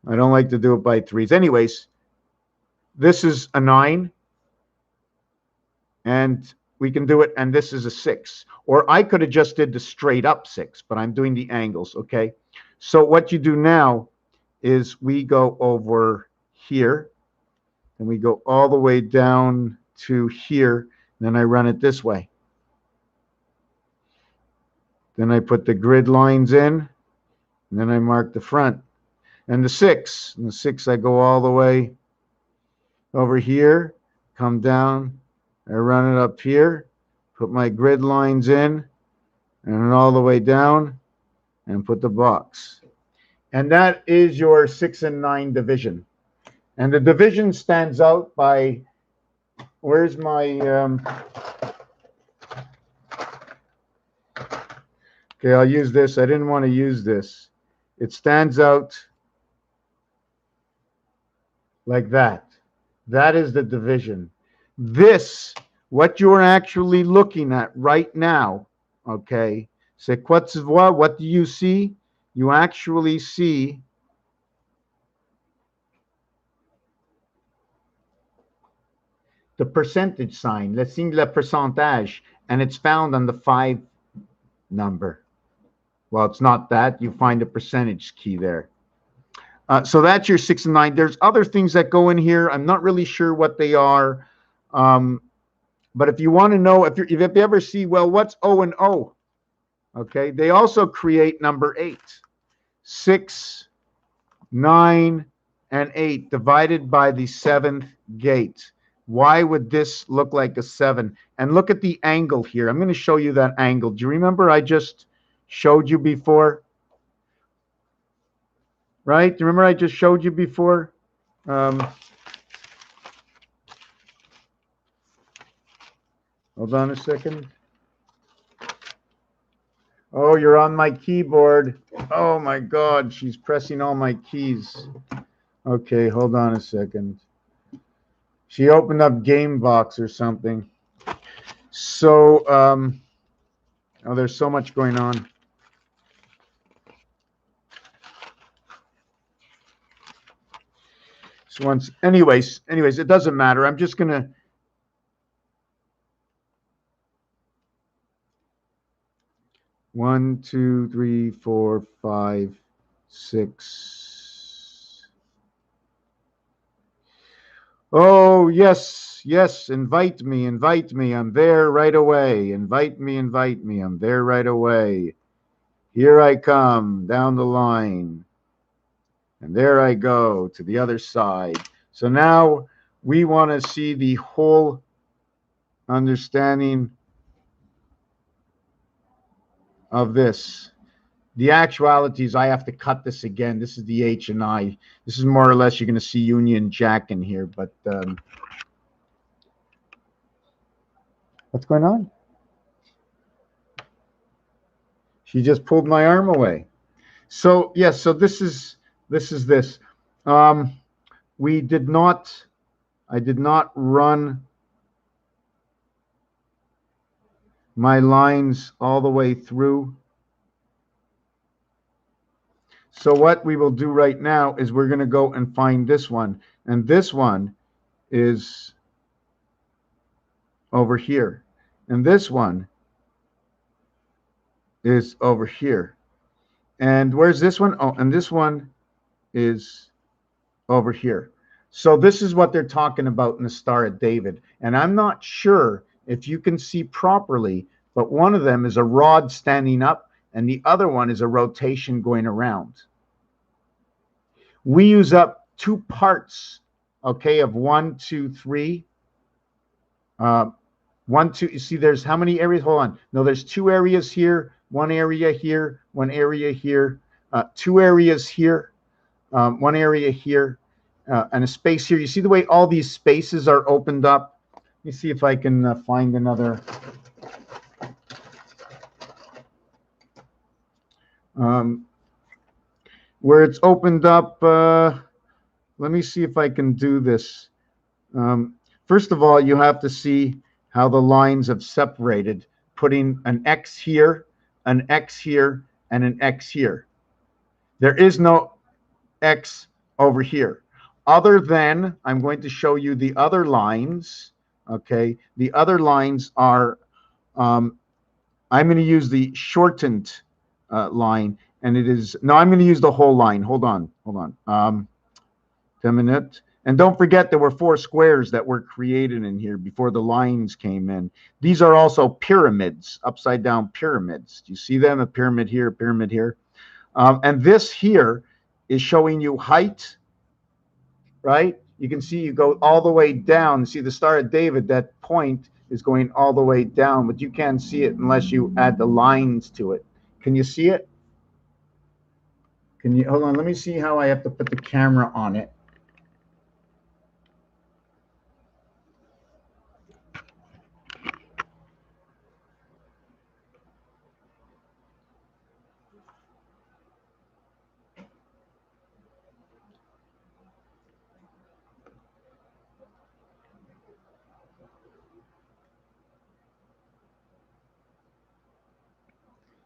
I don't like to do it by 3s. Anyways, this is a 9. And we can do it, and this is a 6. Or I could have just did the straight up 6, but I'm doing the angles, okay? So what you do now is we go over here, and we go all the way down to here, and then I run it this way. Then I put the grid lines in, and then I mark the front. And the 6, I go all the way over here, come down, I run it up here, put my grid lines in, and all the way down, and put the box. And that is your 6 and 9 division. And the division stands out by, where's my, okay, I'll use this. I didn't want to use this. It stands out like that. That is the division. This, what you're actually looking at right now, okay, c'est quoi tu vois? What do you see? You actually see the percentage sign, le signe le pourcentage, and it's found on the 5 number. Well, it's not that. You find a percentage key there. So that's your 6 and 9. There's other things that go in here. I'm not really sure what they are. But if you want to know, if you ever see, well, what's O and O? Okay, they also create number 8. 6, 9, and 8 divided by the 7th gate. Why would this look like a 7? And look at the angle here. I'm going to show you that angle. Do you remember I just showed you before? Right? Do you remember I just showed you before? Hold on a second. Oh, you're on my keyboard. Oh my God, she's pressing all my keys. Okay, hold on a second. She opened up Game Box or something. So, oh, there's so much going on. So once, anyways, it doesn't matter. I'm just gonna. One, two, three, four, five, six. Oh, yes, yes. Invite me, invite me. I'm there right away. Invite me, invite me. I'm there right away. Here I come down the line. And there I go to the other side. So now we want to see the whole understanding of this. The actuality is I have to cut this again. This is the H and I. This is more or less, you're going to see Union Jack in here. But what's going on? She just pulled my arm away. So, yes, so this is this. We did not, I did not run my lines all the way through. So what we will do right now is we're going to go and find this one. And this one is over here. And this one is over here. And where's this one? Oh, and this one is over here. So this is what they're talking about in the Star of David. And I'm not sure if you can see properly, but one of them is a rod standing up and the other one is a rotation going around. We use up two parts, okay, of 1, 2, 3. 1, 2, you see there's how many areas? Hold on. No, there's two areas here, one area here, one area here, two areas here, one area here, and a space here. You see the way all these spaces are opened up? Let me see if I can find another. Where it's opened up, let me see if I can do this. First of all, you have to see how the lines have separated, putting an X here, an X here, and an X here. There is no X over here. Other than, I'm going to show you the other lines, okay? The other lines are, I'm going to use the shortened line, and it is, no, I'm going to use the whole line. Hold on. 10 minutes. And don't forget there were 4 squares that were created in here before the lines came in. These are also pyramids, upside down pyramids. Do you see them? A pyramid here, a pyramid here. And this here is showing you height, right? You can see you go all the way down. See the Star of David, that point is going all the way down, but you can't see it unless you add the lines to it. Can you see it? Can you, hold on, let me see how I have to put the camera on it.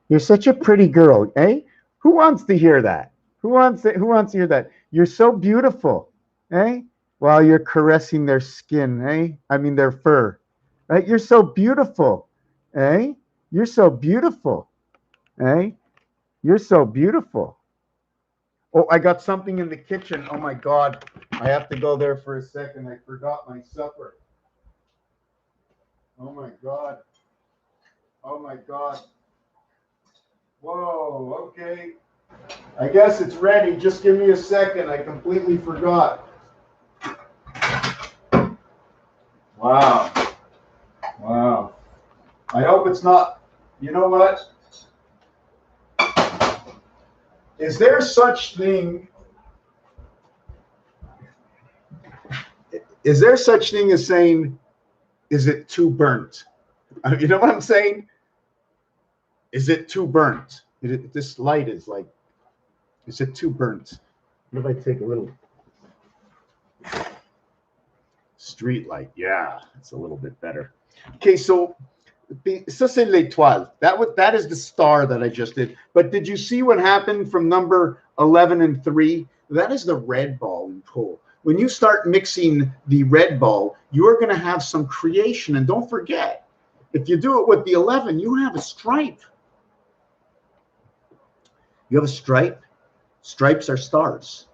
You're such a pretty girl, eh? Who wants to hear that? Who wants to hear that? You're so beautiful, eh? While you're caressing their skin, eh? I mean their fur, right? You're so beautiful, eh? You're so beautiful, eh? You're so beautiful. Oh, I got something in the kitchen. Oh my God, I have to go there for a second. I forgot my supper. Oh my God. Oh my God. Whoa, okay. I guess it's ready. Just give me a second. I completely forgot. Wow. Wow. I hope it's not, you know what? Is there such thing? Is there such thing as saying, is it too burnt? You know what I'm saying? Is it too burnt? This light is like, is it too burnt? What if I take a little? Street light. Yeah, it's a little bit better. Okay, so ça c'est l'étoile. That is the star that I just did. But did you see what happened from number 11 and 3? That is the red ball in pool. When you start mixing the red ball, you are going to have some creation. And don't forget, if you do it with the 11, you have a stripe. You have a stripe. Stripes are stars.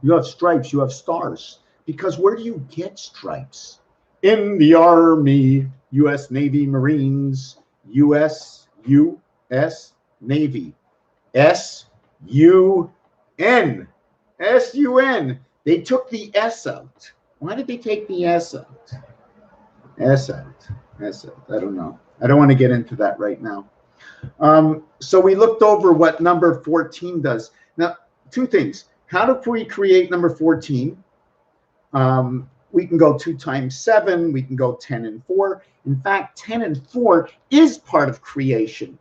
You have stripes, you have stars. Because where do you get stripes? In the Army, U.S. Navy, Marines, U.S. Navy. S-U-N. S-U-N. They took the S out. Why did they take the S out? S out. S out. I don't know. I don't want to get into that right now. So we looked over what number 14 does. Now, two things. How do we create number 14? We can go 2 times 7. We can go 10 and 4. In fact, 10 and 4 is part of creation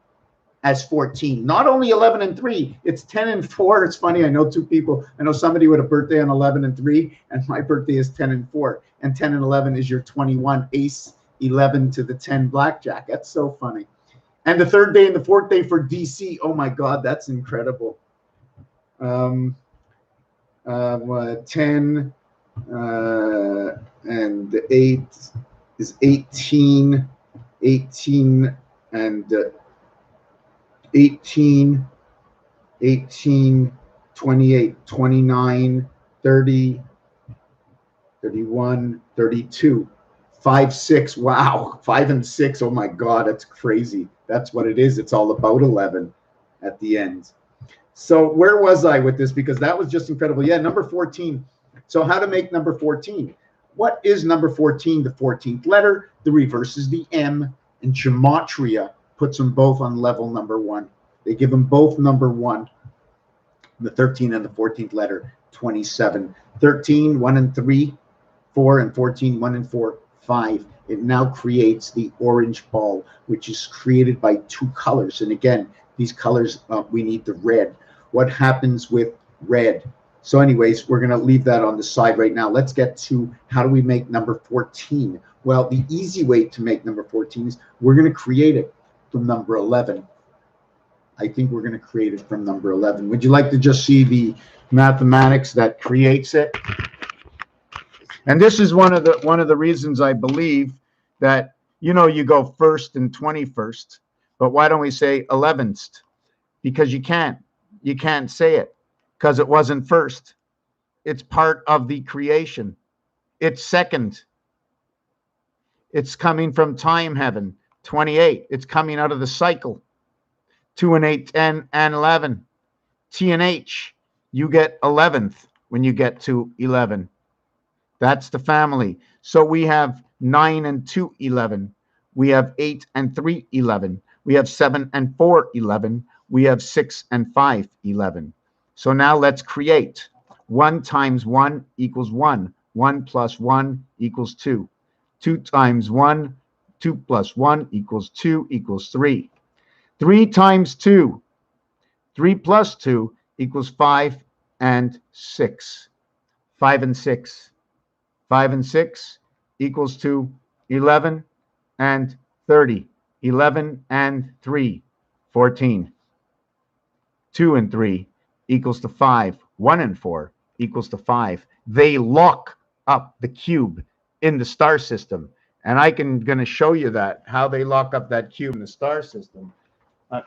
as 14. Not only 11 and 3. It's 10 and 4. It's funny. I know 2 people. I know somebody with a birthday on 11 and 3, and my birthday is 10 and 4. And 10 and 11 is your 21 ace, 11 to the 10 blackjack. That's so funny. And the 3rd day and the 4th day for DC. Oh my God, that's incredible. 10 and 8 is 18, 18 and 18, 18, 28, 29, 30, 31, 32, 5, 6. Wow, 5 and 6. Oh my God, that's crazy. That's what it is. It's all about 11 at the end. So where was I with this? Because that was just incredible. Yeah, number 14. So how to make number 14? What is number 14? The 14th letter. The reverse is the M. And gematria puts them both on level number 1. They give them both number 1. The 13 and the 14th letter, 27. 13, 1 and 3, 4 and 14, 1 and 4, 5. It now creates the orange ball, which is created by 2 colors. And again, these colors, we need the red. What happens with red? So anyways, we're going to leave that on the side right now. Let's get to how do we make number 14? Well, the easy way to make number 14 is we're going to create it from number 11. I think we're going to create it from number 11. Would you like to just see the mathematics that creates it? And this is one of the reasons I believe that, you know, you go first and 21st, but why don't we say 11th? Because you can't say it because it wasn't first. It's part of the creation. It's second. It's coming from time heaven. 28. It's coming out of the cycle. 2 and 8, 10 and 11. T and H. You get 11th when you get to 11. That's the family. So we have 9 and 2, 11. We have 8 and 3, 11. We have 7 and 4, 11. We have 6 and 5, 11. So now let's create. 1 times 1 equals 1. 1 plus 1 equals 2. 2 times 1, 2 plus 1 equals 2 equals 3. 3 times 2, 3 plus 2 equals 5 and 6. 5 and 6. 5 and 6 equals to 11 and 30. 11 and 3, 14. 2 and 3 equals to 5. 1 and 4 equals to 5. They lock up the cube in the star system. And I'm going to show you that, how they lock up that cube in the star system.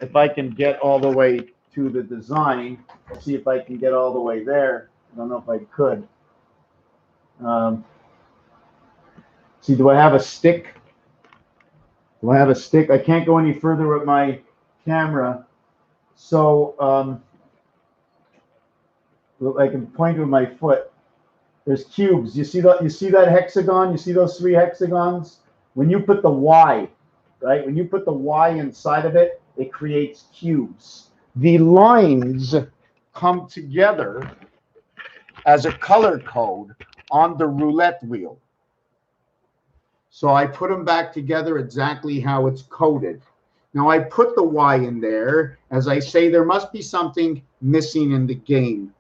If I can get all the way to the design, see if I can get all the way there. I don't know if I could. See, do I have a stick? Do I have a stick? I can't go any further with my camera. So I can point with my foot. There's cubes. You see that? You see that hexagon? You see those 3 hexagons? When you put the Y, right? When you put the Y inside of it, it creates cubes. The lines come together as a color code on the roulette wheel. So I put them back together exactly how it's coded. Now I put the Y in there. As I say, there must be something missing in the game.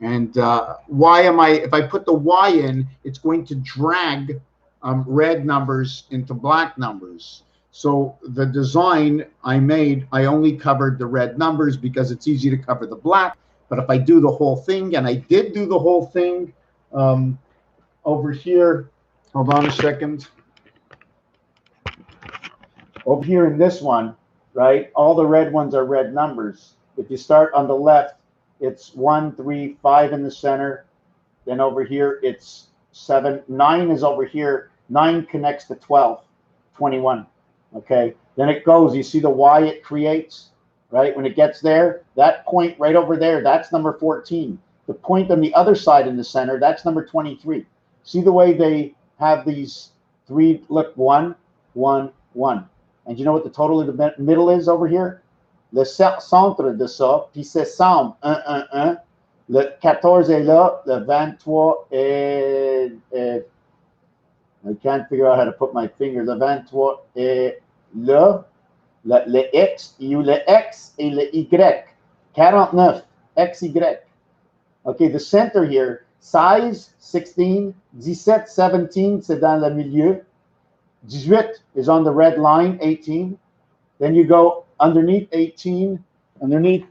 And if I put the Y in, it's going to drag red numbers into black numbers. So the design I made, I only covered the red numbers because it's easy to cover the black. But if I do the whole thing, and I did do the whole thing over here, hold on a second. Over here in this one, right, all the red ones are red numbers. If you start on the left, it's 1, 3, 5 in the center. Then over here, it's 7. 9 is over here. 9 connects to 12, 21. Okay. Then it goes. You see the Y it creates, right? When it gets there, that point right over there, that's number 14. The point on the other side in the center, that's number 23. See the way they have these three? Look, 1, 1, 1. And you know what the total in the middle is over here? Le centre de ça, puis c'est semble 1, 1, 1. Le 14 est là, le 23 est, I can't figure out how to put my finger. Le 23 est là. Le X, il y a le X et le Y. 49, XY. Okay, the center here, size 16, 17, 17, c'est dans le milieu. 18 is on the red line, 18. Then you go underneath 18, underneath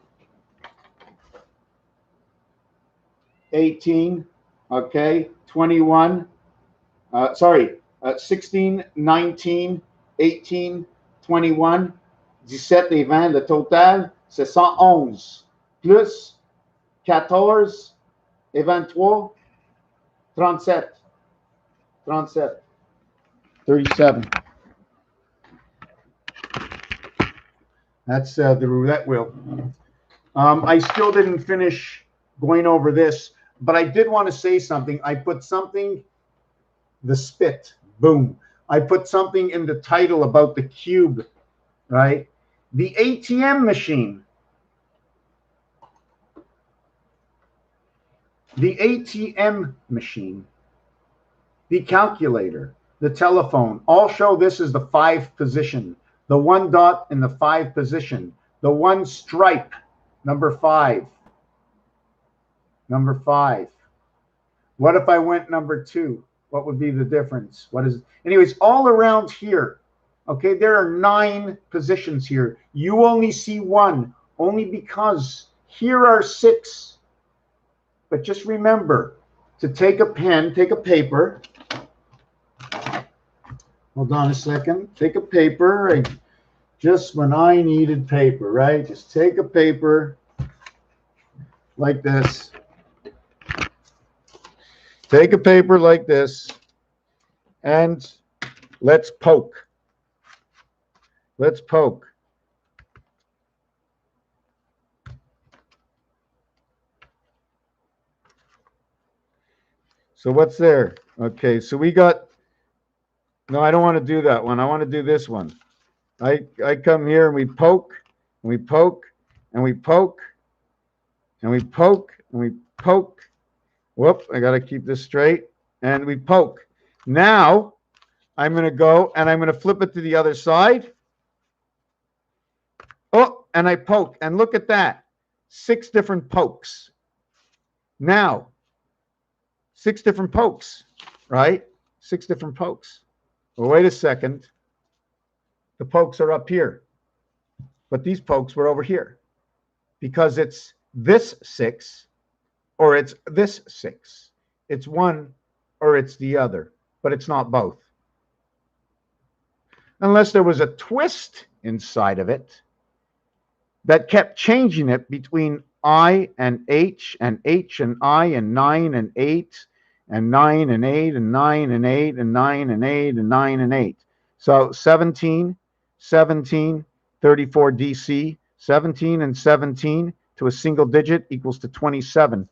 18, okay, 21, 16, 19, 18, 21, 17 et 20, le total, c'est 111, plus 14 et 23, 37, 37. 37. That's the roulette wheel. I still didn't finish going over this, but I did want to say something. I put something, the spit, boom. I put something in the title about the cube, right? The ATM machine. The ATM machine. The calculator. The telephone, all show this is the 5 position. The 1 dot in the 5 position. The 1 stripe, number 5. Number 5. What if I went number 2? What would be the difference? What is, anyways, all around here, okay, there are 9 positions here. You only see 1, only because here are 6. But just remember to take a pen, take a paper. Hold on a second. Take a paper. Just when I needed paper, right? Just take a paper like this. Take a paper like this, and let's poke. Let's poke. So what's there? Okay, so we got. No, I don't want to do that one. I want to do this one. I come here and we poke, and we poke, and we poke, and we poke, and we poke. Whoop, I got to keep this straight. And we poke. Now, I'm going to go and I'm going to flip it to the other side. Oh, and I poke. And look at that. 6 different pokes. Now, 6 different pokes, right? 6 different pokes. Well, wait a second. The pokes are up here. But these pokes were over here. Because it's this 6 or it's this 6. It's one or it's the other. But it's not both. Unless there was a twist inside of it that kept changing it between I and H and I and 9 and 8 and 9 and 8 and 9 and 8 and 9 and 8 and 9 and 8. So 17, 17, 34 DC, 17 and 17 to a single digit equals to 27,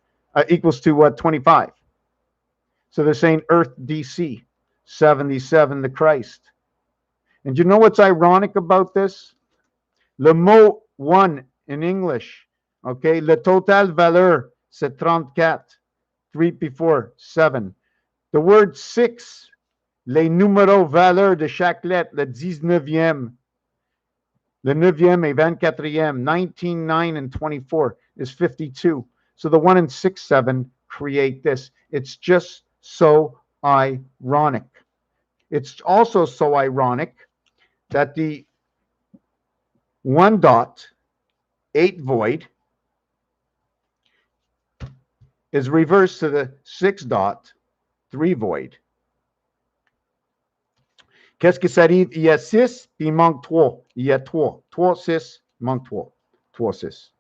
equals to what, 25. So they're saying Earth DC, 77 to Christ. And you know what's ironic about this? Le mot 1 in English, okay, le total valeur, c'est 34. 3 before 7. The word 6, les numéros valeurs de chaque lettre, le 19e, le 9e et 24e, 19, 9, and 24 is 52. So the 1 and 6, 7 create this. It's just so ironic. It's also so ironic that the 1 dot, 8 void is reversed to the 6 dot, 3 void. Qu'est-ce que ça arrive? Il y a 6, puis il manque 3. Il y a 3. 3, 6, il manque 3. 3, 6.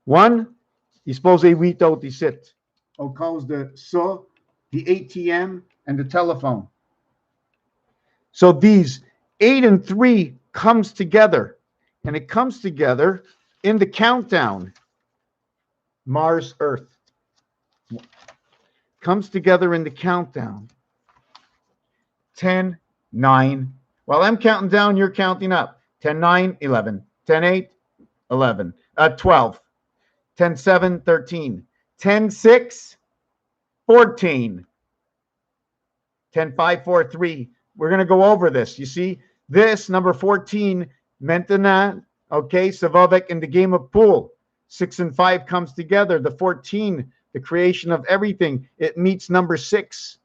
1, il est supposé 8 autres ici. Au cause de ça, the ATM and the telephone. So these 8 and 3 comes together, and it comes together in the countdown. Mars, Earth. Comes together in the countdown. 10, 9. While I'm counting down, you're counting up. 10, 9, 11. 10, 8, 11. 12. 10, 7, 13. 10, 6, 14. 10, 5, 4, 3. We're going to go over this. You see, this, number 14, maintenant, okay, ça va avec in the game of pool. 6 and 5 comes together. The 14, the creation of everything, it meets number 6.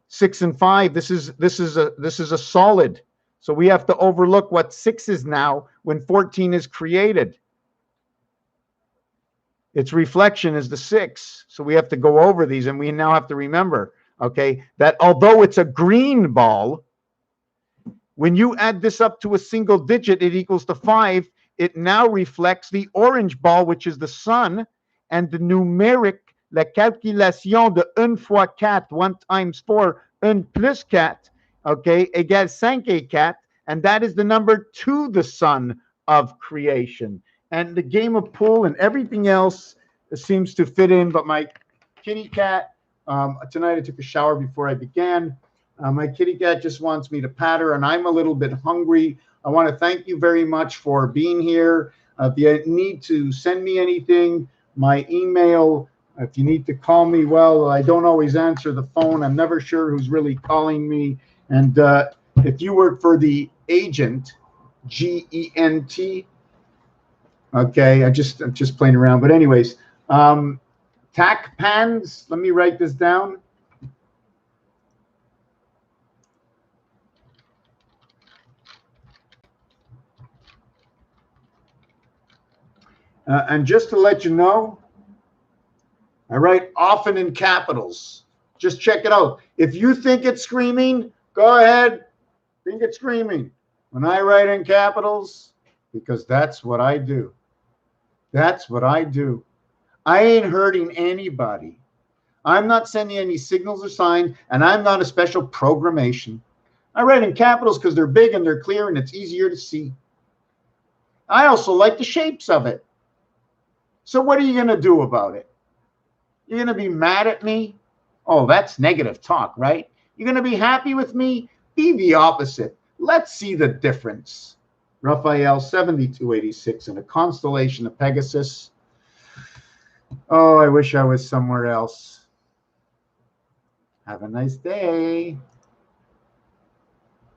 6 and 5, this is a solid. So we have to overlook what 6 is now when 14 is created. Its reflection is the 6. So we have to go over these, and we now have to remember, okay, that although it's a green ball, when you add this up to a single digit, it equals to 5. It now reflects the orange ball, which is the sun, and the numeric, la calculation de 1 fois 4, 1 times 4, 1 plus 4, okay, égale 5 et 4, and that is the number to the sun of creation. And the game of pool and everything else seems to fit in, but my kitty cat, tonight I took a shower before I began. My kitty cat just wants me to pat her, and I'm a little bit hungry. I want to thank you very much for being here. If you need to send me anything, my email, if you need to call me, well, I don't always answer the phone. I'm never sure who's really calling me. And if you work for the agent, G-E-N-T, okay, I'm just playing around. But anyways, tack pans, let me write this down. And just to let you know, I write often in capitals. Just check it out. If you think it's screaming, go ahead, think it's screaming. When I write in capitals, because that's what I do. That's what I do. I ain't hurting anybody. I'm not sending any signals or signs, and I'm not a special programmation. I write in capitals because they're big and they're clear and it's easier to see. I also like the shapes of it. So what are you going to do about it? You're going to be mad at me? Oh, that's negative talk, right? You're going to be happy with me? Be the opposite. Let's see the difference. Raphael, 7286 in a constellation of Pegasus. Oh, I wish I was somewhere else. Have a nice day.